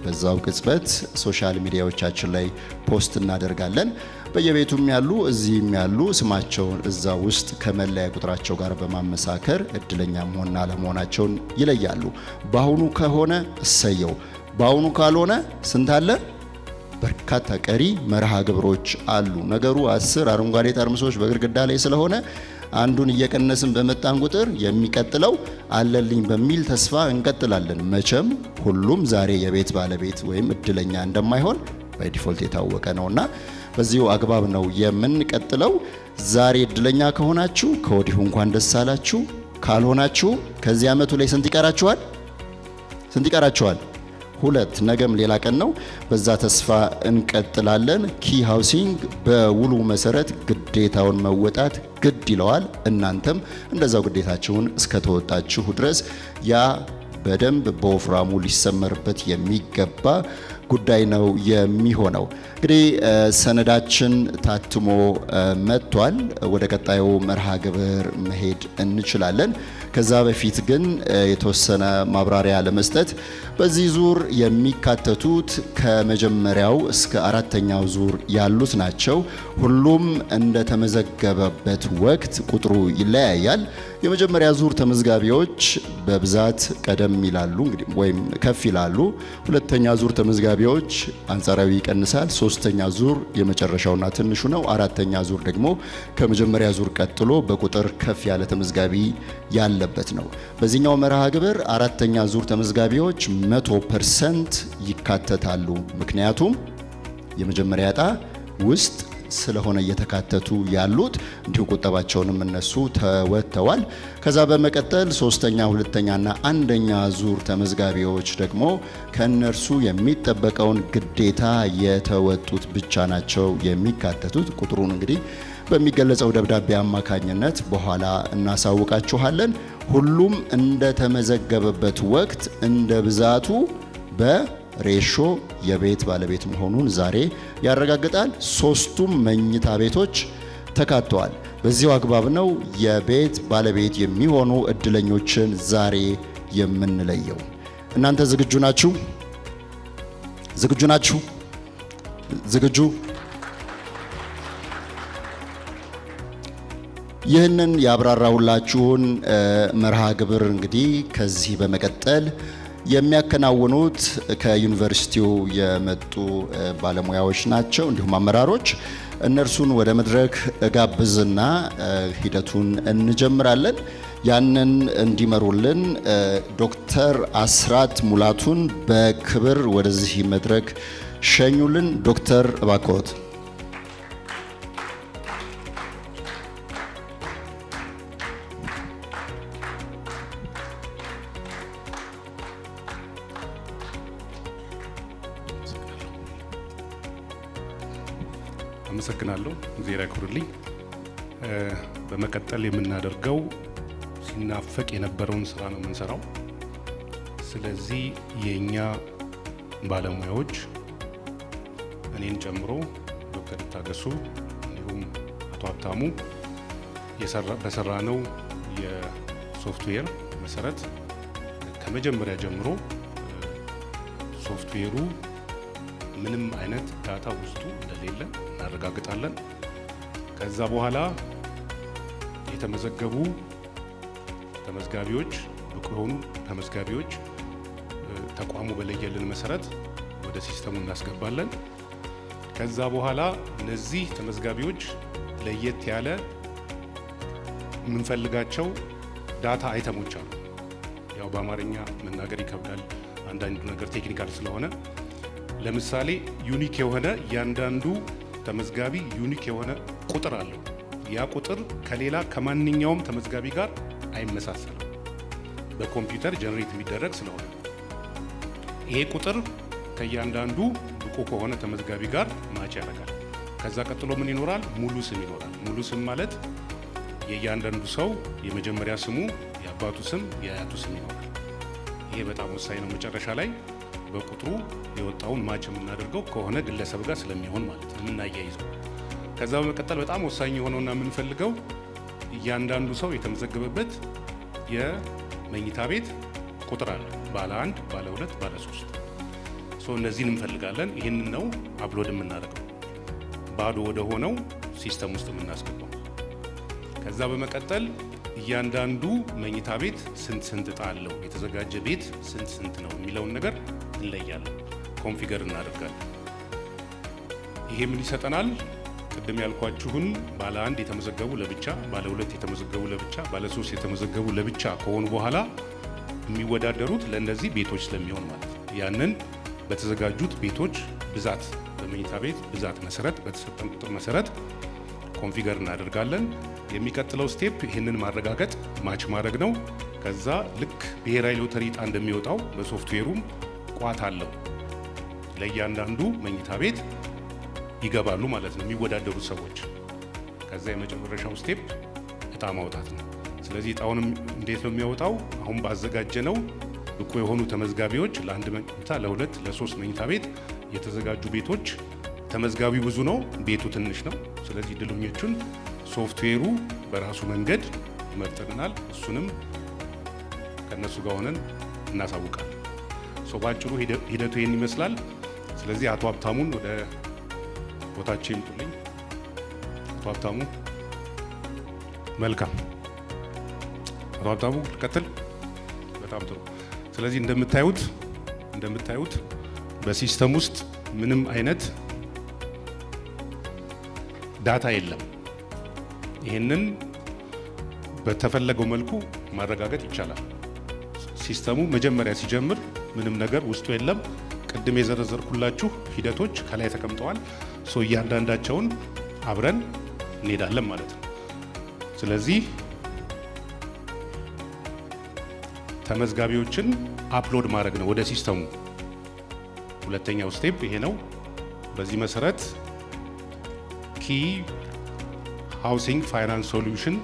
በዛው ቅጽበት ሶሻል ሚዲያዎቻችን ላይ ፖስት እናደርጋለን። በየቤቱም ያሉ እዚህም ያሉ ስማቸውን እዛ ውስጥ ከመለያ ቁጥራቸው ጋር በማመሳከር እድለኛ መሆንና አለመሆናቸውን ይለያሉ። በአሁኑ ከሆነ እሰየው፣ በአሁኑ ካልሆነ ስንት አለ? በርካታ ቀሪ መርሃ ግብሮች አሉ። ነገሩ 10 አረንጓዴ ጠርሙሶች በግድግዳ ላይ ስለሆነ አንዱን እየቀነስን በመጣን ቁጥር የሚቀጥለው አለልኝ በሚል ተስፋ እንቀጥላለን። መቼም ሁሉም ዛሬ የቤት ባለቤት ወይም እድለኛ እንደማይሆን ባይ ዲፎልት የታወቀ ነውና በዚሁ አግባብ ነው የምንቀጥለው። ዛሬ እድለኛ ከሆናችሁ ከወዲሁ እንኳን ደስ አላችሁ። ካልሆናችሁ ከዚህ ዓመቱ ላይ ስንት ይቀራችኋል? ስንት ይቀራችኋል? 2። ነገም ሌላ ቀን ነው። በዛ ተስፋ እንቀጥላለን። ኪ ሃውሲንግ በውሉ መሰረት ግዴታውን መወጣት ግድ ይለዋል። እናንተም እንደዛው ግዴታችሁን እስከተወጣችሁ ድረስ ያ በደንብ በወፍራሙ ሊሰመርበት የሚገባ ጉዳይ ነው የሚሆነው። እንግዲህ ሰነዳችን ታትሞ መጥቷል። ወደ ቀጣዩ መርሃ ግብር መሄድ እንችላለን። ከዛ በፊት ግን የተወሰነ ማብራሪያ ለመስጠት በዚህ ዙር የሚካተቱት ከመጀመሪያው እስከ 4ኛው ዙር ያሉት ናቸው። ሁሉም እንደተመዘገበበት ወቅት ቁጥሩ ይለያያል። የመጀመሪያ ዙር ተመዝጋቢዎች በብዛት ቀደም ይላሉ እንግዲህ ወይም ከፍ ይላሉ። ሁለተኛ ዙር ተመዝጋቢዎች አንጻራዊ ይቀንሳል። ሶስተኛ ዙር የመጨረሻውና ትንሹ ነው። 4ኛ ዙር ደግሞ ከመጀመሪያ ዙር ቀጥሎ በቁጥር ከፍ ያለ ተመዝጋቢ ያለበት ነው። በዚህኛው መርሃ ግብር 4ኛ ዙር ተመዝጋቢዎች 100% ይካተታሉ። ምክንያቱም የመጀመሪያ ዕጣ ውስጥ ስለሆነ እየተካተቱ ያሉት እንዲሁ ቁጠባቸውንም እነሱ ተወጥተዋል። ከዛ በመቀጠል ሶስተኛ፣ ሁለተኛና አንደኛ ዙር ተመዝጋቢዎች ደግሞ ከነርሱ የሚጠበቀውን ግዴታ የተወጡት ብቻ ናቸው የሚካተቱት። ቁጥሩን እንግዲህ በሚገለጸው ደብዳቤ አማካኝነት በኋላ እናሳውቃችኋለን። ሁሉም እንደተመዘገበበት ወቅት እንደ ብዛቱ በሬሾ የቤት ባለቤት መሆኑን ዛሬ ያረጋግጣል። 3ቱም መኝታ ቤቶች ተካተዋል። በዚሁ አግባብ ነው የቤት ባለቤት የሚሆኑ እድለኞችን ዛሬ የምንለየው። እናንተ ዝግጁ ናችሁ? ዝግጁ ናችሁ? ዝግጁ? ይህንን ያብራራሁላችሁን መርሃ ግብር እንግዲህ ከዚህ በመቀጠል የሚያከናውኑት ከዩኒቨርሲቲው የመጡ ባለሙያዎች ናቸው፣ እንዲሁም አመራሮች። እነርሱን ወደ መድረክ እጋብዝና ሂደቱን እንጀምራለን። ያንን እንዲመሩልን ዶክተር አስራት ሙላቱን በክብር ወደዚህ መድረክ ሸኙልን። ዶክተር እባክዎት። አመሰግናለሁ። እግዚአብሔር ያክብርልኝ። በመቀጠል የምናደርገው ሲናፈቅ የነበረውን ስራ ነው የምንሰራው። ስለዚህ የኛ ባለሙያዎች እኔን ጨምሮ ዶክተር ታገሱ እንዲሁም አቶ ሀብታሙ በሰራነው የሶፍትዌር መሰረት ከመጀመሪያ ጀምሮ ሶፍትዌሩ ምንም አይነት ዳታ ውስጡ እንደሌለ እናረጋግጣለን። ከዛ በኋላ የተመዘገቡ ተመዝጋቢዎች፣ ብቁ የሆኑ ተመዝጋቢዎች ተቋሙ በለየልን መሰረት ወደ ሲስተሙ እናስገባለን። ከዛ በኋላ እነዚህ ተመዝጋቢዎች ለየት ያለ የምንፈልጋቸው ዳታ አይተሞች አሉ። ያው በአማርኛ መናገር ይከብዳል፣ አንዳንዱ ነገር ቴክኒካል ስለሆነ ለምሳሌ ዩኒክ የሆነ እያንዳንዱ ተመዝጋቢ ዩኒክ የሆነ ቁጥር አለው። ያ ቁጥር ከሌላ ከማንኛውም ተመዝጋቢ ጋር አይመሳሰልም። በኮምፒውተር ጀነሬት የሚደረግ ስለሆነ ይሄ ቁጥር ከእያንዳንዱ ብቁ ከሆነ ተመዝጋቢ ጋር ማች ያደርጋል። ከዛ ቀጥሎ ምን ይኖራል? ሙሉ ስም ይኖራል። ሙሉ ስም ማለት የእያንዳንዱ ሰው የመጀመሪያ ስሙ፣ የአባቱ ስም፣ የአያቱ ስም ይኖራል። ይሄ በጣም ወሳኝ ነው። መጨረሻ ላይ በቁጥሩ የወጣውን ማች የምናደርገው ከሆነ ግለሰብ ጋር ስለሚሆን ማለት ነው የምናያይዘው። ከዛ በመቀጠል በጣም ወሳኝ የሆነውና የምንፈልገው እያንዳንዱ ሰው የተመዘገበበት የመኝታ ቤት ቁጥር አለ። ባለ 1፣ ባለ 2፣ ባለ 3 እነዚህን እንፈልጋለን። ይህንን ነው አፕሎድ የምናደርገው ባዶ ወደ ሆነው ሲስተም ውስጥ የምናስገባው። ከዛ በመቀጠል እያንዳንዱ መኝታ ቤት ስንት እጣ አለው፣ የተዘጋጀ ቤት ስንት ነው የሚለውን ነገር እንለያለን፣ ኮንፊገር እናደርጋለን። ይሄ ምን ይሰጠናል? ቅድም ያልኳችሁን ባለ 1 የተመዘገቡ ለብቻ፣ ባለ 2 የተመዘገቡ ለብቻ፣ ባለ 3 የተመዘገቡ ለብቻ ከሆኑ በኋላ የሚወዳደሩት ለእነዚህ ቤቶች ስለሚሆን ማለት ነው። ያንን በተዘጋጁት ቤቶች ብዛት፣ በመኝታ ቤት ብዛት መሰረት በተሰጠን ቁጥር መሰረት ኮንፊገር እናደርጋለን። የሚቀጥለው ስቴፕ ይህንን ማረጋገጥ ማች ማድረግ ነው። ከዛ ልክ ብሔራዊ ሎተሪ ዕጣ እንደሚወጣው በሶፍትዌሩም ቋት አለው። ለእያንዳንዱ መኝታ ቤት ይገባሉ ማለት ነው የሚወዳደሩት ሰዎች። ከዛ የመጨረሻው ስቴፕ ዕጣ ማውጣት ነው። ስለዚህ ዕጣውንም እንዴት ነው የሚያወጣው? አሁን ባዘጋጀነው ብቁ የሆኑ ተመዝጋቢዎች ለአንድ መኝታ፣ ለ2፣ ለ3 መኝታ ቤት የተዘጋጁ ቤቶች ተመዝጋቢው ብዙ ነው፣ ቤቱ ትንሽ ነው። ስለዚህ እድለኞቹን ሶፍትዌሩ በራሱ መንገድ ይመርጥልናል። እሱንም ከነሱ ጋር ሆነን እናሳውቃለን። ባጭሩ ሂደቱ ይህን ይመስላል። ስለዚህ አቶ ሀብታሙን ወደ ቦታቸው ይምጡልኝ። አቶ ሀብታሙ መልካም። አቶ ሀብታሙ ልቀጥል። በጣም ጥሩ። ስለዚህ እንደምታዩት በሲስተም ውስጥ ምንም አይነት ዳታ የለም። ይህንን በተፈለገው መልኩ ማረጋገጥ ይቻላል። ሲስተሙ መጀመሪያ ሲጀምር ምንም ነገር ውስጡ የለም። ቅድም የዘረዘርኩላችሁ ሂደቶች ከላይ ተቀምጠዋል። እያንዳንዳቸውን አብረን እንሄዳለን ማለት ነው። ስለዚህ ተመዝጋቢዎችን አፕሎድ ማድረግ ነው ወደ ሲስተሙ። ሁለተኛው ስቴፕ ይሄ ነው። በዚህ መሰረት ኪ ሃውሲንግ ፋይናንስ ሶሉሽን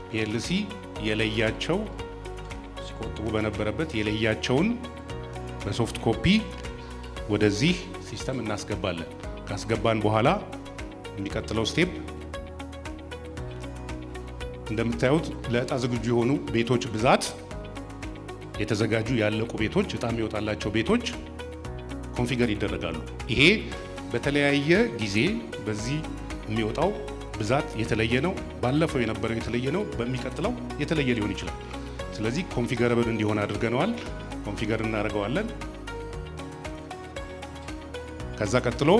ፒኤልሲ የለያቸው ሲቆጥቡ በነበረበት የለያቸውን በሶፍት ኮፒ ወደዚህ ሲስተም እናስገባለን። ካስገባን በኋላ የሚቀጥለው ስቴፕ እንደምታዩት ለእጣ ዝግጁ የሆኑ ቤቶች ብዛት፣ የተዘጋጁ ያለቁ ቤቶች፣ እጣ የሚወጣላቸው ቤቶች ኮንፊገር ይደረጋሉ። ይሄ በተለያየ ጊዜ በዚህ የሚወጣው ብዛት የተለየ ነው። ባለፈው የነበረው የተለየ ነው። በሚቀጥለው የተለየ ሊሆን ይችላል። ስለዚህ ኮንፊገረብል እንዲሆን አድርገነዋል። ኮንፊገር እናደርገዋለን። ከዛ ቀጥሎ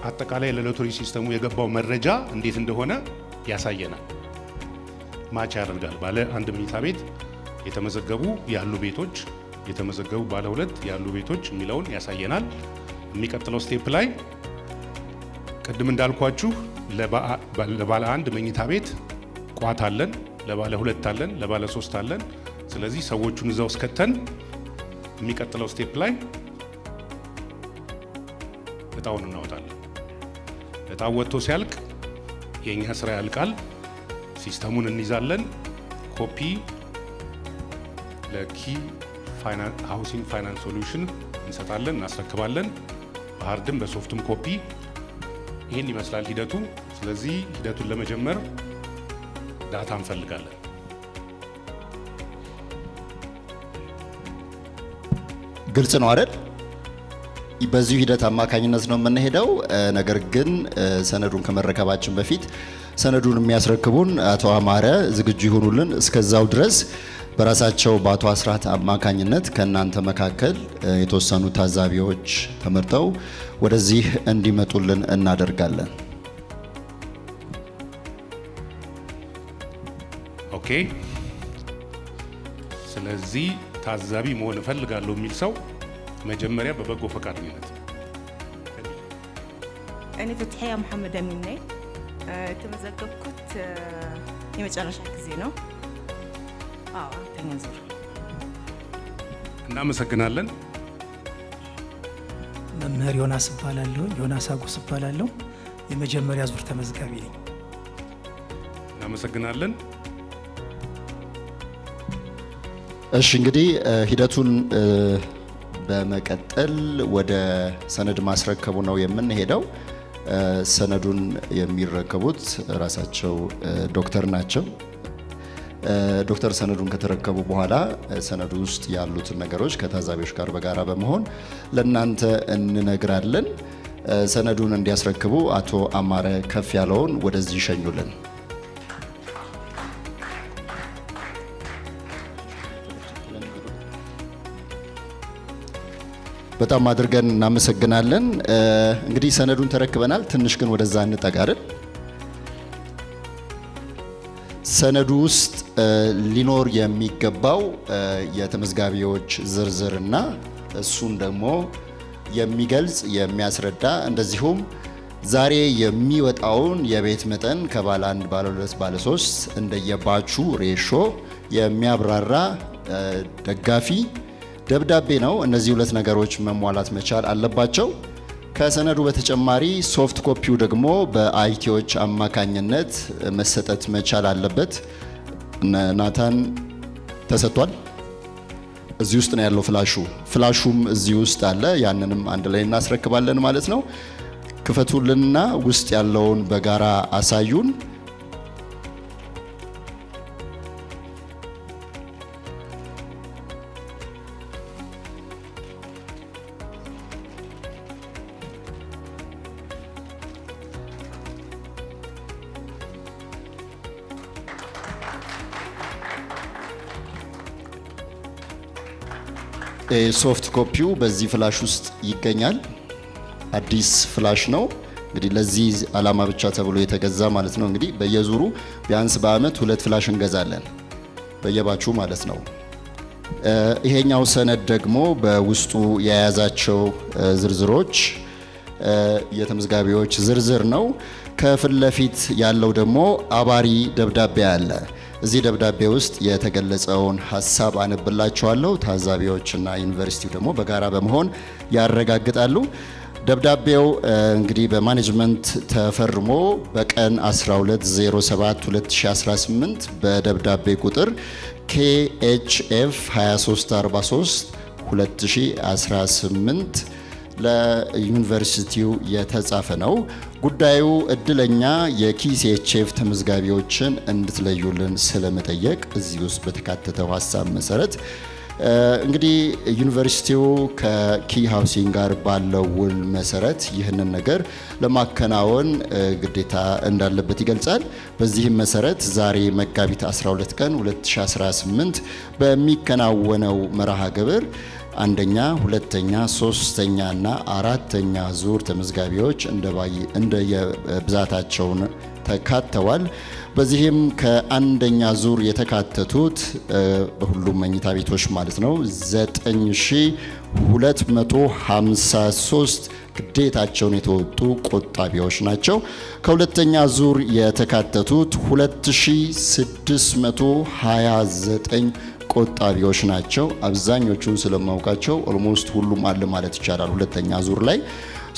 አጠቃላይ ለሎተሪ ሲስተሙ የገባው መረጃ እንዴት እንደሆነ ያሳየናል። ማች ያደርጋል። ባለ አንድ መኝታ ቤት የተመዘገቡ ያሉ ቤቶች፣ የተመዘገቡ ባለ ሁለት ያሉ ቤቶች የሚለውን ያሳየናል። የሚቀጥለው ስቴፕ ላይ ቅድም እንዳልኳችሁ ለባለ አንድ መኝታ ቤት ቋት አለን፣ ለባለ ሁለት አለን፣ ለባለ ሶስት አለን። ስለዚህ ሰዎቹን እዛው እስከተን የሚቀጥለው ስቴፕ ላይ እጣውን እናወጣለን። እጣው ወጥቶ ሲያልቅ የኛ ስራ ያልቃል። ሲስተሙን እንይዛለን። ኮፒ ለኪ ሃውሲንግ ፋይናንስ ሶሉሽን እንሰጣለን፣ እናስረክባለን። በሃርድም በሶፍትም ኮፒ። ይህን ይመስላል ሂደቱ። ስለዚህ ሂደቱን ለመጀመር ዳታ እንፈልጋለን። ግልጽ ነው አይደል? በዚሁ ሂደት አማካኝነት ነው የምንሄደው። ነገር ግን ሰነዱን ከመረከባችን በፊት ሰነዱን የሚያስረክቡን አቶ አማረ ዝግጁ ይሆኑልን። እስከዛው ድረስ በራሳቸው በአቶ አስራት አማካኝነት ከእናንተ መካከል የተወሰኑ ታዛቢዎች ተመርጠው ወደዚህ እንዲመጡልን እናደርጋለን። ኦኬ። ስለዚህ ታዛቢ መሆን እፈልጋለሁ የሚል ሰው መጀመሪያ በበጎ ፈቃደኝነት። እኔ ፈትሒያ መሐመድ አሚን ነኝ። የተመዘገብኩት የመጨረሻ ጊዜ ነው። አራተኛ ዙር። እናመሰግናለን። መምህር ዮናስ እባላለሁ። ዮናስ አጉስ እባላለሁ። የመጀመሪያ ዙር ተመዝጋቢ ነኝ። እናመሰግናለን። እሺ እንግዲህ ሂደቱን በመቀጠል ወደ ሰነድ ማስረከቡ ነው የምንሄደው። ሰነዱን የሚረከቡት ራሳቸው ዶክተር ናቸው። ዶክተር ሰነዱን ከተረከቡ በኋላ ሰነዱ ውስጥ ያሉትን ነገሮች ከታዛቢዎች ጋር በጋራ በመሆን ለእናንተ እንነግራለን። ሰነዱን እንዲያስረክቡ አቶ አማረ ከፍ ያለውን ወደዚህ ይሸኙልን። በጣም አድርገን እናመሰግናለን። እንግዲህ ሰነዱን ተረክበናል። ትንሽ ግን ወደዛ እንጠጋለን። ሰነዱ ውስጥ ሊኖር የሚገባው የተመዝጋቢዎች ዝርዝርና እሱን ደግሞ የሚገልጽ የሚያስረዳ፣ እንደዚሁም ዛሬ የሚወጣውን የቤት መጠን ከባለ 1 ባለ 2 ባለ 3 እንደየባቹ ሬሾ የሚያብራራ ደጋፊ ደብዳቤ ነው። እነዚህ ሁለት ነገሮች መሟላት መቻል አለባቸው። ከሰነዱ በተጨማሪ ሶፍት ኮፒው ደግሞ በአይቲዎች አማካኝነት መሰጠት መቻል አለበት። ናታን ተሰጥቷል። እዚህ ውስጥ ነው ያለው ፍላሹም እዚህ ውስጥ አለ። ያንንም አንድ ላይ እናስረክባለን ማለት ነው። ክፈቱልንና ውስጥ ያለውን በጋራ አሳዩን። ሶፍት ኮፒው በዚህ ፍላሽ ውስጥ ይገኛል። አዲስ ፍላሽ ነው እንግዲህ ለዚህ ዓላማ ብቻ ተብሎ የተገዛ ማለት ነው። እንግዲህ በየዙሩ ቢያንስ በአመት 2 ፍላሽ እንገዛለን በየባቹ ማለት ነው። ይሄኛው ሰነድ ደግሞ በውስጡ የያዛቸው ዝርዝሮች የተመዝጋቢዎች ዝርዝር ነው። ከፊት ለፊት ያለው ደግሞ አባሪ ደብዳቤ አለ። እዚህ ደብዳቤ ውስጥ የተገለጸውን ሀሳብ አነብላችኋለሁ። ታዛቢዎችና ዩኒቨርሲቲው ደግሞ በጋራ በመሆን ያረጋግጣሉ። ደብዳቤው እንግዲህ በማኔጅመንት ተፈርሞ በቀን 12/07/2018 በደብዳቤ ቁጥር KHF 2343 2018 ለዩኒቨርሲቲው የተጻፈ ነው። ጉዳዩ እድለኛ የኪሲኤችኤፍ ተመዝጋቢዎችን እንድትለዩልን ስለመጠየቅ እዚህ ውስጥ በተካተተው ሀሳብ መሰረት እንግዲህ ዩኒቨርሲቲው ከኪ ሃውሲንግ ጋር ባለው ውል መሰረት ይህንን ነገር ለማከናወን ግዴታ እንዳለበት ይገልጻል። በዚህም መሰረት ዛሬ መጋቢት 12 ቀን 2018 በሚከናወነው መርሃ ግብር አንደኛ፣ ሁለተኛ፣ ሶስተኛ እና አራተኛ ዙር ተመዝጋቢዎች እንደየብዛታቸው ተካተዋል። በዚህም ከአንደኛ ዙር የተካተቱት በሁሉም መኝታ ቤቶች ማለት ነው 9253 ግዴታቸውን የተወጡ ቆጣቢዎች ናቸው። ከሁለተኛ ዙር የተካተቱት 2629 ቆጣቢዎች ናቸው። አብዛኞቹን ስለማውቃቸው ኦልሞስት ሁሉም አለ ማለት ይቻላል ሁለተኛ ዙር ላይ።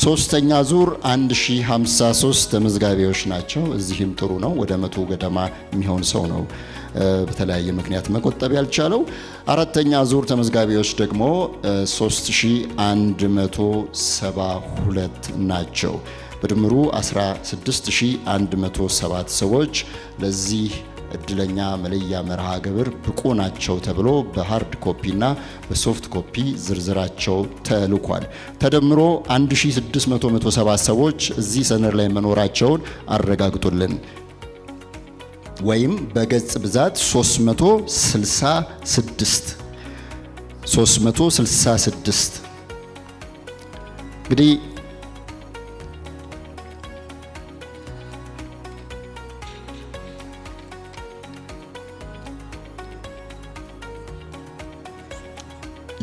ሶስተኛ ዙር 1053 ተመዝጋቢዎች ናቸው። እዚህም ጥሩ ነው። ወደ 100 ገደማ የሚሆን ሰው ነው በተለያየ ምክንያት መቆጠብ ያልቻለው። አራተኛ ዙር ተመዝጋቢዎች ደግሞ 3172 ናቸው። በድምሩ 16107 ሰዎች ለዚህ እድለኛ መለያ መርሃ ግብር ብቁ ናቸው ተብሎ በሃርድ ኮፒና በሶፍት ኮፒ ዝርዝራቸው ተልኳል። ተደምሮ 1607 ሰዎች እዚህ ሰነድ ላይ መኖራቸውን አረጋግጡልን። ወይም በገጽ ብዛት 366 እንግዲህ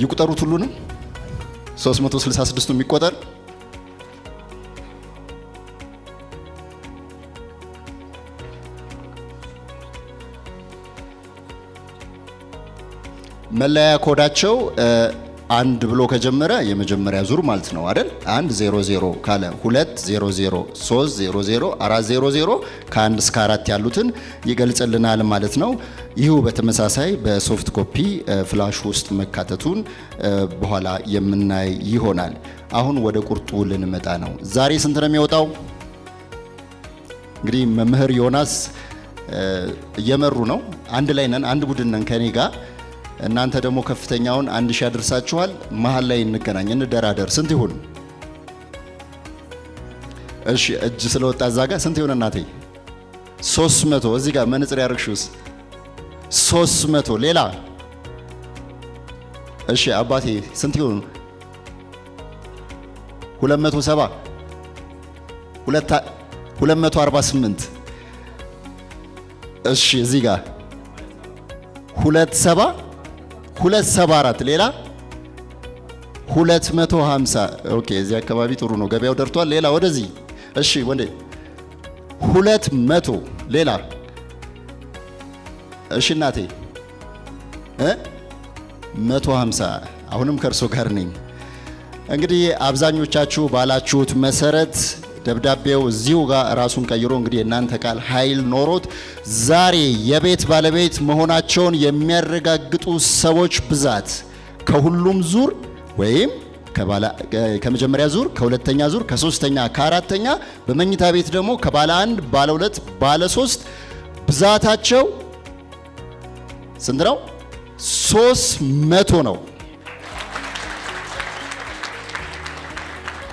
ይቁጠሩት ሁሉንም 366ቱ የሚቆጠር መለያ ኮዳቸው አንድ ብሎ ከጀመረ የመጀመሪያ ዙር ማለት ነው አይደል? 100 ካለ 200 300 400 ከ1 እስከ 4 ያሉትን ይገልጽልናል ማለት ነው። ይሁ በተመሳሳይ በሶፍት ኮፒ ፍላሽ ውስጥ መካተቱን በኋላ የምናይ ይሆናል። አሁን ወደ ቁርጡ ልንመጣ ነው። ዛሬ ስንት ነው የሚወጣው? እንግዲህ መምህር ዮናስ እየመሩ ነው። አንድ ላይ ነን፣ አንድ ቡድን ነን ከኔ ጋር። እናንተ ደግሞ ከፍተኛውን 1000 ያደርሳችኋል። መሀል ላይ እንገናኝ፣ እንደራደር። ስንት ይሁን? እሺ እጅ ስለወጣ እዛ ጋር ስንት ይሁን እናቴ? 300። እዚህ ጋር መነጽር ያርግሹስ 300። ሌላ? እሺ አባቴ ስንት ይሁን? 270 248። እሺ እዚህ ጋር 274። ሌላ 250። ኦኬ እዚህ አካባቢ ጥሩ ነው፣ ገበያው ደርቷል። ሌላ ወደዚህ። እሺ ወንዴ 200። ሌላ? እሺ እናቴ 150። አሁንም ከእርሶ ጋር ነኝ። እንግዲህ አብዛኞቻችሁ ባላችሁት መሰረት ደብዳቤው እዚሁ ጋር ራሱን ቀይሮ እንግዲህ እናንተ ቃል ኃይል ኖሮት ዛሬ የቤት ባለቤት መሆናቸውን የሚያረጋግጡ ሰዎች ብዛት ከሁሉም ዙር ወይም ከመጀመሪያ ዙር፣ ከሁለተኛ ዙር፣ ከሶስተኛ፣ ከአራተኛ በመኝታ ቤት ደግሞ ከባለ 1፣ ባለ 2፣ ባለ 3 ብዛታቸው ስንት ነው? 300 ነው።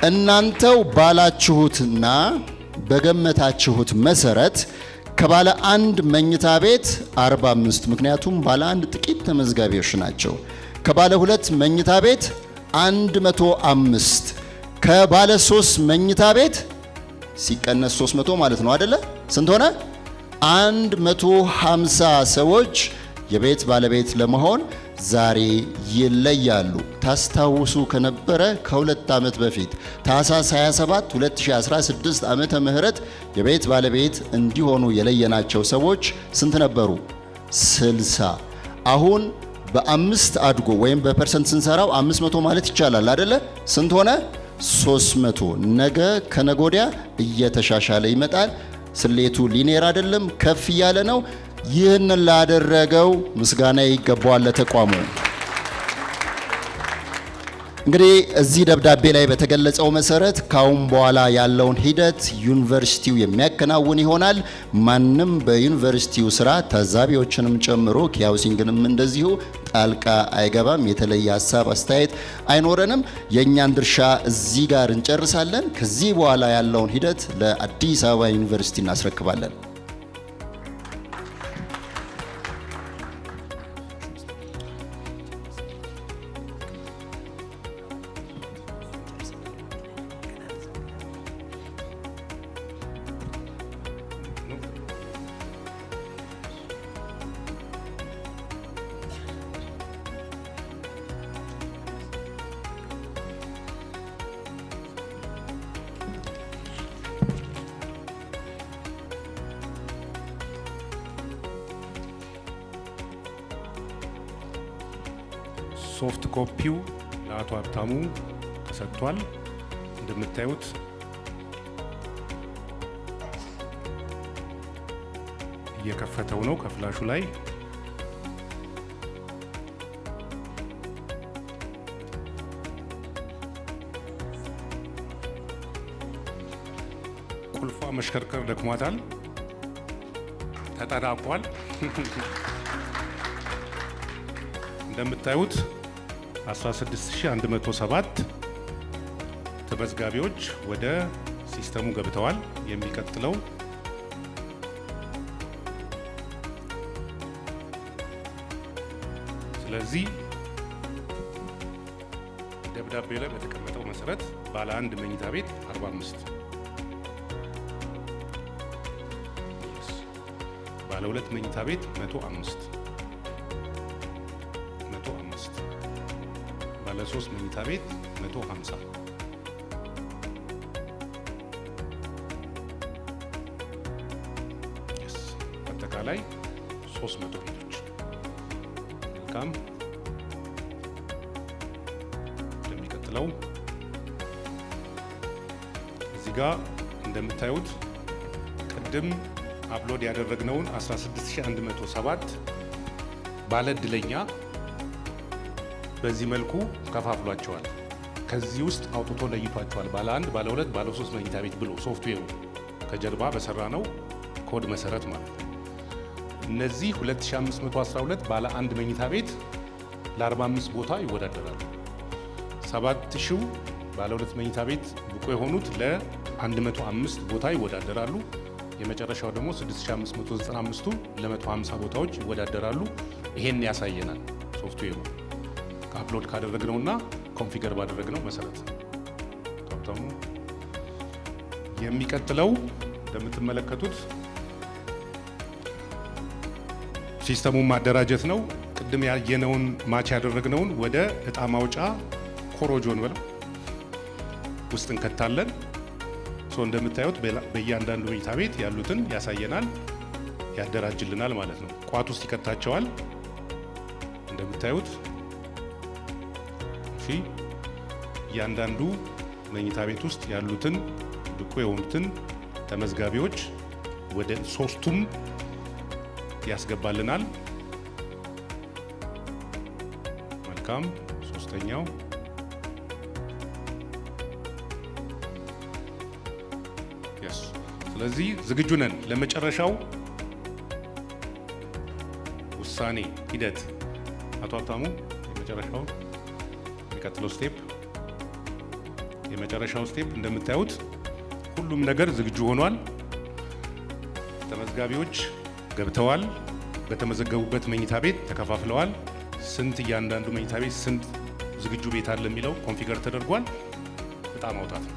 እናንተው ባላችሁትና በገመታችሁት መሰረት ከባለ 1 መኝታ ቤት 45፣ ምክንያቱም ባለ 1 ጥቂት ተመዝጋቢዎች ናቸው። ከባለ 2 መኝታ ቤት 105፣ ከባለ 3 መኝታ ቤት ሲቀነስ 300 ማለት ነው አይደለ? ስንት ሆነ? 150 ሰዎች የቤት ባለቤት ለመሆን ዛሬ ይለያሉ። ታስታውሱ ከነበረ ከ2 ዓመት በፊት ታህሳስ 27 2016 ዓመተ ምህረት የቤት ባለቤት እንዲሆኑ የለየናቸው ሰዎች ስንት ነበሩ? 60። አሁን በ5 አድጎ ወይም በፐርሰንት ስንሰራው 500 ማለት ይቻላል አይደለ? ስንት ሆነ? 300። ነገ ከነጎዲያ እየተሻሻለ ይመጣል። ስሌቱ ሊኔር አይደለም፣ ከፍ እያለ ነው። ይህንን ላደረገው ምስጋና ይገባዋል ለተቋሙ። እንግዲህ እዚህ ደብዳቤ ላይ በተገለጸው መሰረት ካሁን በኋላ ያለውን ሂደት ዩኒቨርሲቲው የሚያከናውን ይሆናል። ማንም በዩኒቨርሲቲው ስራ ታዛቢዎችንም ጨምሮ ኪሃውሲንግንም እንደዚሁ ጣልቃ አይገባም። የተለየ ሀሳብ አስተያየት አይኖረንም። የእኛን ድርሻ እዚህ ጋር እንጨርሳለን። ከዚህ በኋላ ያለውን ሂደት ለአዲስ አበባ ዩኒቨርሲቲ እናስረክባለን። ሶፍት ኮፒው ለአቶ ሀብታሙ ተሰጥቷል። እንደምታዩት እየከፈተው ነው ከፍላሹ ላይ። ቁልፏ መሽከርከር ደክሟታል፣ ተጠናቋል። እንደምታዩት 16107 ተመዝጋቢዎች ወደ ሲስተሙ ገብተዋል። የሚቀጥለው ስለዚህ ደብዳቤ ላይ በተቀመጠው መሰረት ባለ 1 መኝታ ቤት 45፣ ባለ 2 መኝታ ቤት 105፣ ባለ 3 መኝታ ቤት 150፣ አጠቃላይ 300 ቤቶች። መልካም። እንደሚቀጥለው እዚህ ጋር እንደምታዩት ቅድም አፕሎድ ያደረግነውን 16107 ባለ ዕድለኛ በዚህ መልኩ ከፋፍሏቸዋል። ከዚህ ውስጥ አውጥቶ ለይቷቸዋል። ባለ 1፣ ባለ 2፣ ባለ 3 መኝታ ቤት ብሎ ሶፍትዌሩ ከጀርባ በሰራ ነው ኮድ መሰረት ማለት ነው። እነዚህ 2512 ባለ 1 መኝታ ቤት ለ45 ቦታ ይወዳደራሉ። 7000 ባለ 2 መኝታ ቤት ብቁ የሆኑት ለ105 ቦታ ይወዳደራሉ። የመጨረሻው ደግሞ 6595ቱ ለ150 ቦታዎች ይወዳደራሉ። ይሄን ያሳየናል ሶፍትዌሩ አፕሎድ ካደረግነውና ኮንፊገር ባደረግነው መሰረት። ታውታሙ የሚቀጥለው እንደምትመለከቱት ሲስተሙን ማደራጀት ነው። ቅድም ያየነውን ማች ያደረግነውን ወደ እጣ ማውጫ ኮሮጆን ብለው ውስጥ እንከታለን። እንደምታዩት በእያንዳንዱ መኝታ ቤት ያሉትን ያሳየናል፣ ያደራጅልናል ማለት ነው። ቋት ውስጥ ይከታቸዋል እንደምታዩት። እያንዳንዱ መኝታ ቤት ውስጥ ያሉትን ብቁ የሆኑትን ተመዝጋቢዎች ወደ 3ቱም ያስገባልናል። መልካም። 3ኛው ስለዚህ ዝግጁ ነን ለመጨረሻው ውሳኔ ሂደት። አቶ ሀብታሙ የመጨረሻው የሚቀጥለው ስቴፕ የመጨረሻው ስቴፕ እንደምታዩት ሁሉም ነገር ዝግጁ ሆኗል። ተመዝጋቢዎች ገብተዋል። በተመዘገቡበት መኝታ ቤት ተከፋፍለዋል። ስንት እያንዳንዱ መኝታ ቤት ስንት ዝግጁ ቤት አለ የሚለው ኮንፊገር ተደርጓል። እጣ ማውጣት ነው።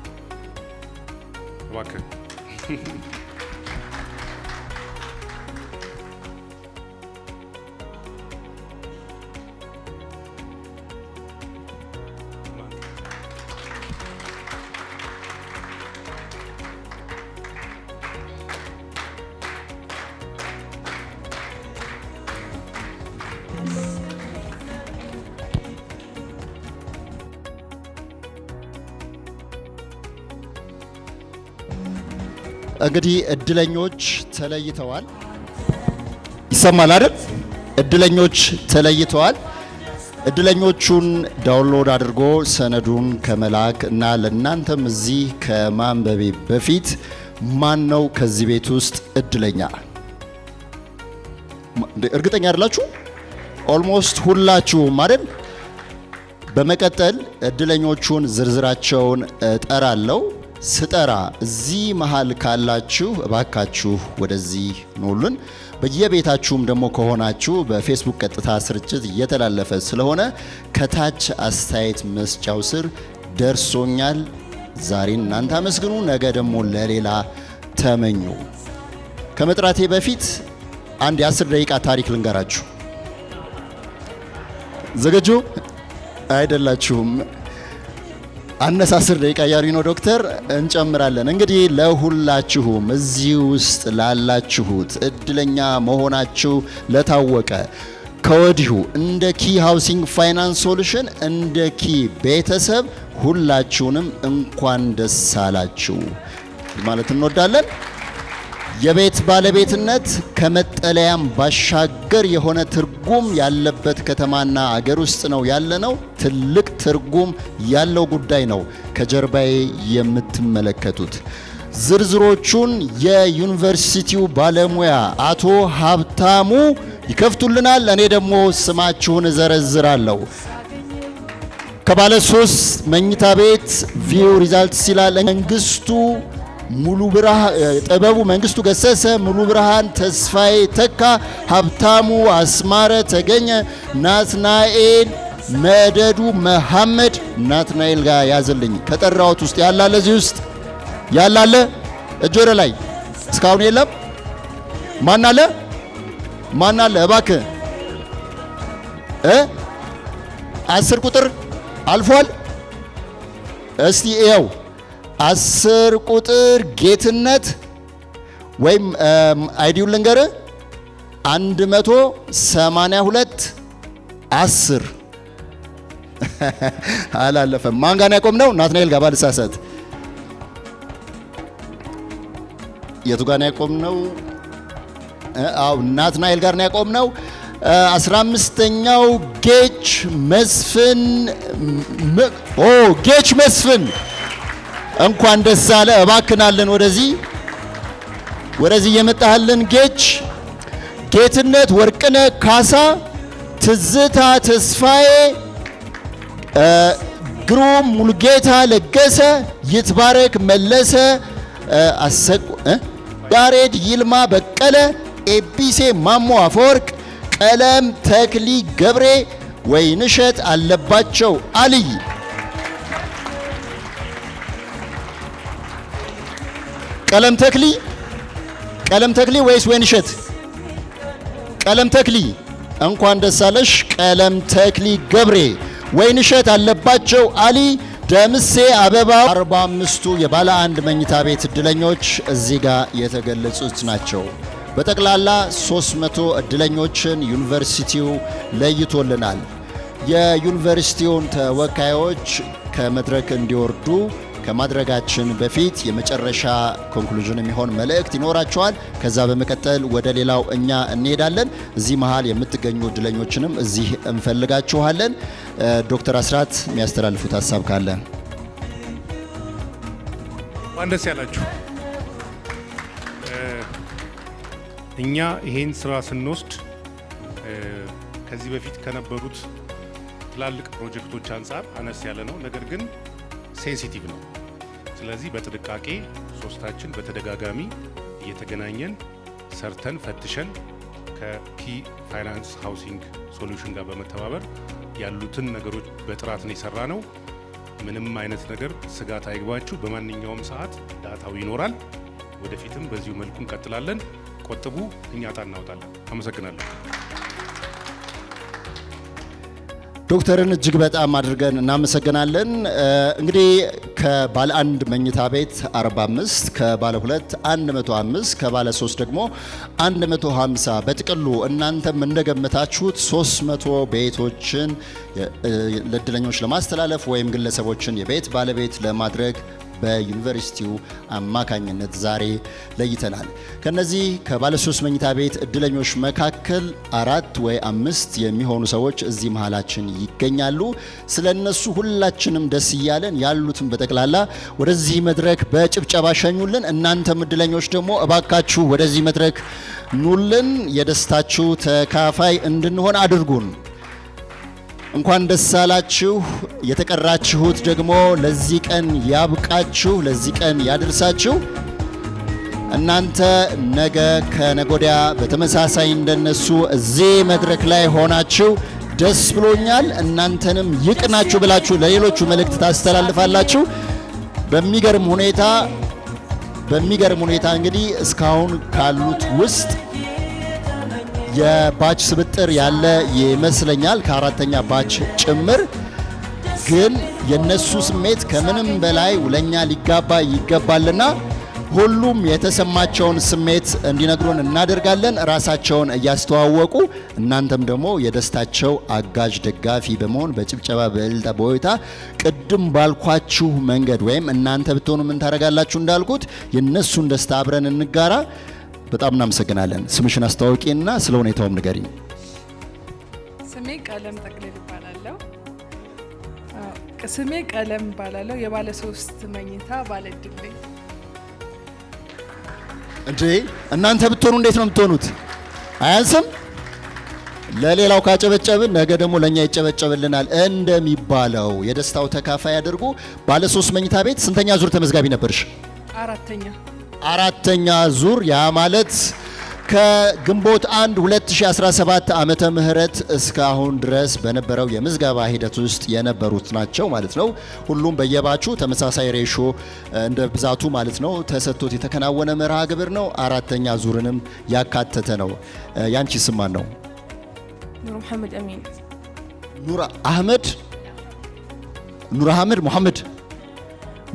እባክህ እንግዲህ እድለኞች ተለይተዋል። ይሰማል አይደል? እድለኞች ተለይተዋል። እድለኞቹን ዳውንሎድ አድርጎ ሰነዱን ከመላክ እና ለእናንተም እዚህ ከማንበቤ በፊት ማን ነው ከዚህ ቤት ውስጥ እድለኛ? እርግጠኛ አይደላችሁ? ኦልሞስት ሁላችሁም አይደል? በመቀጠል እድለኞቹን ዝርዝራቸውን እጠራለሁ። ስጠራ እዚህ መሃል ካላችሁ እባካችሁ ወደዚህ ኑልን። በየቤታችሁም ደግሞ ከሆናችሁ በፌስቡክ ቀጥታ ስርጭት እየተላለፈ ስለሆነ ከታች አስተያየት መስጫው ስር ደርሶኛል፣ ዛሬ እናንተ አመስግኑ፣ ነገ ደግሞ ለሌላ ተመኙ። ከመጥራቴ በፊት አንድ የ10 ደቂቃ ታሪክ ልንገራችሁ። ዝግጁ አይደላችሁም? አነስ 10 ደቂቃ ያሉኝ ነው ዶክተር። እንጨምራለን። እንግዲህ ለሁላችሁም እዚህ ውስጥ ላላችሁት እድለኛ መሆናችሁ ለታወቀ ከወዲሁ እንደ ኪ ሃውሲንግ ፋይናንስ ሶሉሽን እንደ ኪ ቤተሰብ ሁላችሁንም እንኳን ደስ አላችሁ ማለት እንወዳለን። የቤት ባለቤትነት ከመጠለያም ባሻገር የሆነ ትርጉም ያለበት ከተማና አገር ውስጥ ነው ያለነው። ትልቅ ትርጉም ያለው ጉዳይ ነው ከጀርባዬ የምትመለከቱት። ዝርዝሮቹን የዩኒቨርሲቲው ባለሙያ አቶ ሀብታሙ ይከፍቱልናል። እኔ ደግሞ ስማችሁን እዘረዝራለሁ። ከባለ 3 መኝታ ቤት ቪው ሪዛልትስ ይላል መንግስቱ ሙሉ ብርሃን፣ ጥበቡ መንግስቱ ገሰሰ፣ ሙሉ ብርሃን ተስፋዬ ተካ፣ ሀብታሙ አስማረ ተገኘ፣ ናትናኤል መደዱ መሐመድ። ናትናኤል ጋር ያዘልኝ ከጠራሁት ውስጥ ያላለ እዚህ ውስጥ ያላለ እጅ ወደ ላይ። እስካሁን የለም። ማን አለ? ማን አለ? እባክህ 10 ቁጥር አልፏል። እስቲ ይኸው 10 ቁጥር ጌትነት ወይም አይዲውን ልንገር 182 10 አላለፈም። ማን ጋር ያቆምነው? ናትናኤል ጋር ባልሳሳት። የቱ ጋር ያቆምነው? አው ናትናኤል ጋር ያቆምነው። 15ኛው ጌች መስፍን። ጌች መስፍን እንኳን ደስ አለ። እባክናለን ወደዚህ የመጣህልን ጌች። ጌትነት ወርቅነ ካሳ፣ ትዝታ ተስፋዬ፣ ግሩም ሙሉጌታ ለገሰ፣ ይትባረክ መለሰ፣ ያሬድ ይልማ በቀለ፣ ኤቢሴ ማሞ አፈወርቅ፣ ቀለም ተክሊ ገብሬ፣ ወይንሸት አለባቸው አልይ። ቀለም ተክሊ ወይስ ወይንሸት? ቀለም ተክሊ እንኳን ደስ አለሽ። ቀለም ተክሊ ገብሬ፣ ወይንሸት አለባቸው አሊ፣ ደምሴ አበባ። 45ቱ የባለ 1 መኝታ ቤት እድለኞች እዚህ ጋር የተገለጹት ናቸው። በጠቅላላ 300 እድለኞችን ዩኒቨርሲቲው ለይቶልናል። የዩኒቨርሲቲውን ተወካዮች ከመድረክ እንዲወርዱ ከማድረጋችን በፊት የመጨረሻ ኮንክሉዥን የሚሆን መልእክት ይኖራቸዋል። ከዛ በመቀጠል ወደ ሌላው እኛ እንሄዳለን። እዚህ መሃል የምትገኙ እድለኞችንም እዚህ እንፈልጋችኋለን። ዶክተር አስራት የሚያስተላልፉት ሀሳብ ካለ? እንኳን ደስ ያላችሁ። እኛ ይሄን ስራ ስንወስድ ከዚህ በፊት ከነበሩት ትላልቅ ፕሮጀክቶች አንጻር አነስ ያለ ነው፣ ነገር ግን ሴንሲቲቭ ነው። ስለዚህ በጥንቃቄ ሶስታችን በተደጋጋሚ እየተገናኘን ሰርተን ፈትሸን ከኪ ፋይናንስ ሃውሲንግ ሶሉሽን ጋር በመተባበር ያሉትን ነገሮች በጥራት ነው የሰራ ነው። ምንም አይነት ነገር ስጋት አይግባችሁ። በማንኛውም ሰዓት ዳታው ይኖራል። ወደፊትም በዚሁ መልኩ እንቀጥላለን። ቆጥቡ፣ እኛ ዕጣ እናወጣለን። አመሰግናለሁ። ዶክተርን እጅግ በጣም አድርገን እናመሰግናለን። እንግዲህ ከባለ 1 መኝታ ቤት 45፣ ከባለ 2 105፣ ከባለ 3 ደግሞ 150 በጥቅሉ እናንተም እንደገመታችሁት 300 ቤቶችን ለእድለኞች ለማስተላለፍ ወይም ግለሰቦችን የቤት ባለቤት ለማድረግ በዩኒቨርሲቲው አማካኝነት ዛሬ ለይተናል። ከነዚህ ከባለ 3 መኝታ ቤት እድለኞች መካከል 4 ወይ 5 የሚሆኑ ሰዎች እዚህ መሃላችን ይገኛሉ። ስለነሱ ሁላችንም ደስ እያለን ያሉትን በጠቅላላ ወደዚህ መድረክ በጭብጨባ ሸኙልን። እናንተም እድለኞች ደግሞ እባካችሁ ወደዚህ መድረክ ኑልን፣ የደስታችሁ ተካፋይ እንድንሆን አድርጉን። እንኳን ደስ አላችሁ። የተቀራችሁት ደግሞ ለዚህ ቀን ያብቃችሁ፣ ለዚህ ቀን ያድርሳችሁ። እናንተ ነገ ከነጎዲያ በተመሳሳይ እንደነሱ እዚህ መድረክ ላይ ሆናችሁ ደስ ብሎኛል እናንተንም ይቅናችሁ ብላችሁ ለሌሎቹ መልእክት ታስተላልፋላችሁ። በሚገርም ሁኔታ እንግዲህ እስካሁን ካሉት ውስጥ የባች ስብጥር ያለ ይመስለኛል ከአራተኛ ባች ጭምር። ግን የነሱ ስሜት ከምንም በላይ ለኛ ሊጋባ ይገባልና ሁሉም የተሰማቸውን ስሜት እንዲነግሩን እናደርጋለን። ራሳቸውን እያስተዋወቁ እናንተም ደግሞ የደስታቸው አጋዥ ደጋፊ በመሆን በጭብጨባ በእልልታ በሆይታ ቅድም ባልኳችሁ መንገድ ወይም እናንተ ብትሆኑ ምን ታደርጋላችሁ እንዳልኩት የነሱን ደስታ አብረን እንጋራ። በጣም እናመሰግናለን። ስምሽን አስተዋውቂና ስለ ሁኔታውም ንገሪኝ። ስሜ ቀለም ጠቅልል እባላለሁ። የባለ 3 መኝታ ባለ እድል ነኝ። እንዴ እናንተ ብትሆኑ እንዴት ነው የምትሆኑት? አያንስም? ለሌላው ካጨበጨብን ነገ ደግሞ ለኛ ይጨበጨብልናል እንደሚባለው የደስታው ተካፋይ ያድርጉ። ባለ 3 መኝታ ቤት ስንተኛ ዙር ተመዝጋቢ ነበርሽ? አራተኛ ዙር። ያ ማለት ከግንቦት 1 2017 ዓመተ ምህረት እስካሁን ድረስ በነበረው የምዝገባ ሂደት ውስጥ የነበሩት ናቸው ማለት ነው። ሁሉም በየባቹ ተመሳሳይ ሬሾ እንደ ብዛቱ ማለት ነው ተሰጥቶት የተከናወነ መርሃ ግብር ነው። አራተኛ ዙርንም ያካተተ ነው። ያንቺ ስም ማን ነው? ኑር መሐመድ አሚን። ኑር አህመድ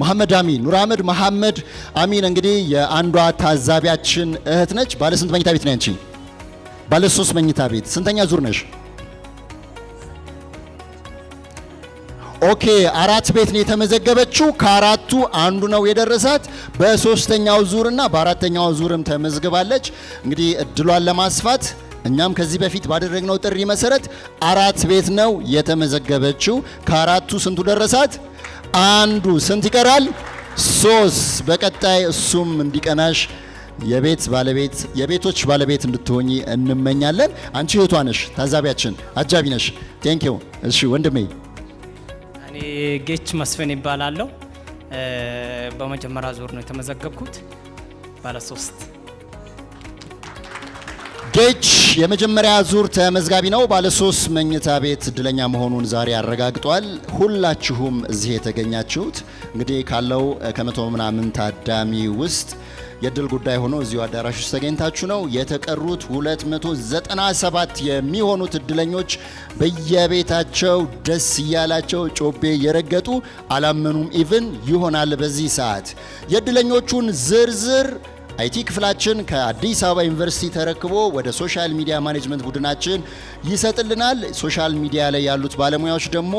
መሐመድ አሚን። ኑር አህመድ መሐመድ አሚን እንግዲህ የአንዷ ታዛቢያችን እህት ነች። ባለ ስንት መኝታ ቤት ነው አንቺ? ባለ 3 መኝታ ቤት። ስንተኛ ዙር ነሽ? ኦኬ 4 ቤት ነው የተመዘገበችው። ከአራቱ አንዱ ነው የደረሳት። በ3ኛው ዙርና በ4ኛው ዙርም ተመዝግባለች። እንግዲህ እድሏን ለማስፋት እኛም ከዚህ በፊት ባደረግነው ጥሪ መሰረት 4 ቤት ነው የተመዘገበችው። ከአራቱ ስንቱ ደረሳት? አንዱ። ስንት ይቀራል? 3። በቀጣይ እሱም እንዲቀናሽ የቤቶች ባለቤት እንድትሆኚ እንመኛለን። አንቺ እህቷ ነሽ፣ ታዛቢያችን አጃቢ ነሽ። ቴንኪው። እሺ ወንድሜ። እኔ ጌች መስፍን ይባላለሁ። በመጀመሪያ ዙር ነው የተመዘገብኩት ባለ 3። ጌች የመጀመሪያ ዙር ተመዝጋቢ ነው። ባለ 3 መኝታ ቤት እድለኛ መሆኑን ዛሬ አረጋግጧል። ሁላችሁም እዚህ የተገኛችሁት እንግዲህ ካለው ከመቶ ምናምን ታዳሚ ውስጥ የድል ጉዳይ ሆኖ እዚሁ አዳራሽ ውስጥ ተገኝታችሁ ነው። የተቀሩት 297 የሚሆኑት እድለኞች በየቤታቸው ደስ እያላቸው ጮቤ የረገጡ አላመኑም። ኢቭን ይሆናል በዚህ ሰዓት የእድለኞቹን ዝርዝር አይቲ ክፍላችን ከአዲስ አበባ ዩኒቨርሲቲ ተረክቦ ወደ ሶሻል ሚዲያ ማኔጅመንት ቡድናችን ይሰጥልናል። ሶሻል ሚዲያ ላይ ያሉት ባለሙያዎች ደግሞ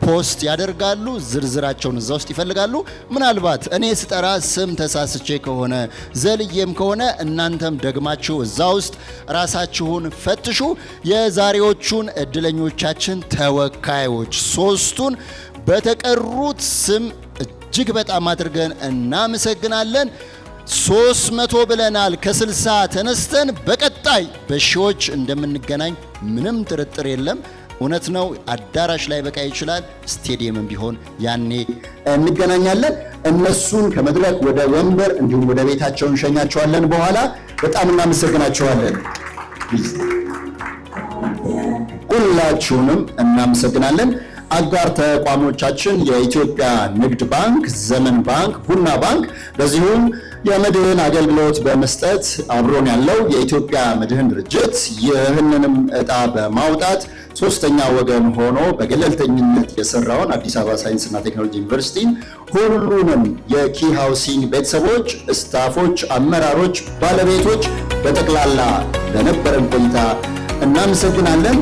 ፖስት ያደርጋሉ። ዝርዝራቸውን እዛ ውስጥ ይፈልጋሉ። ምናልባት እኔ ስጠራ ስም ተሳስቼ ከሆነ ዘልዬም ከሆነ እናንተም ደግማችሁ እዛ ውስጥ ራሳችሁን ፈትሹ። የዛሬዎቹን እድለኞቻችን ተወካዮች 3ቱን በተቀሩት ስም እጅግ በጣም አድርገን እናመሰግናለን። 300 ብለናል። ከ60 ተነስተን በቀጣይ በሺዎች እንደምንገናኝ ምንም ጥርጥር የለም። እውነት ነው። አዳራሽ ላይ በቃ ይችላል፣ ስቴዲየምም ቢሆን ያኔ እንገናኛለን። እነሱን ከመድረክ ወደ ወንበር እንዲሁም ወደ ቤታቸው እንሸኛቸዋለን። በኋላ በጣም እናመሰግናቸዋለን። ሁላችሁንም እናመሰግናለን። አጋር ተቋሞቻችን የኢትዮጵያ ንግድ ባንክ፣ ዘመን ባንክ፣ ቡና ባንክ በዚሁም የመድህን አገልግሎት በመስጠት አብሮን ያለው የኢትዮጵያ መድህን ድርጅት ይህንንም እጣ በማውጣት 3ኛ ወገን ሆኖ በገለልተኝነት የሰራውን አዲስ አበባ ሳይንስና ቴክኖሎጂ ዩኒቨርሲቲ ሁሉንም የኪ ሃውሲንግ ቤተሰቦች፣ ስታፎች፣ አመራሮች፣ ባለቤቶች በጠቅላላ ለነበረን ቆይታ እናመሰግናለን።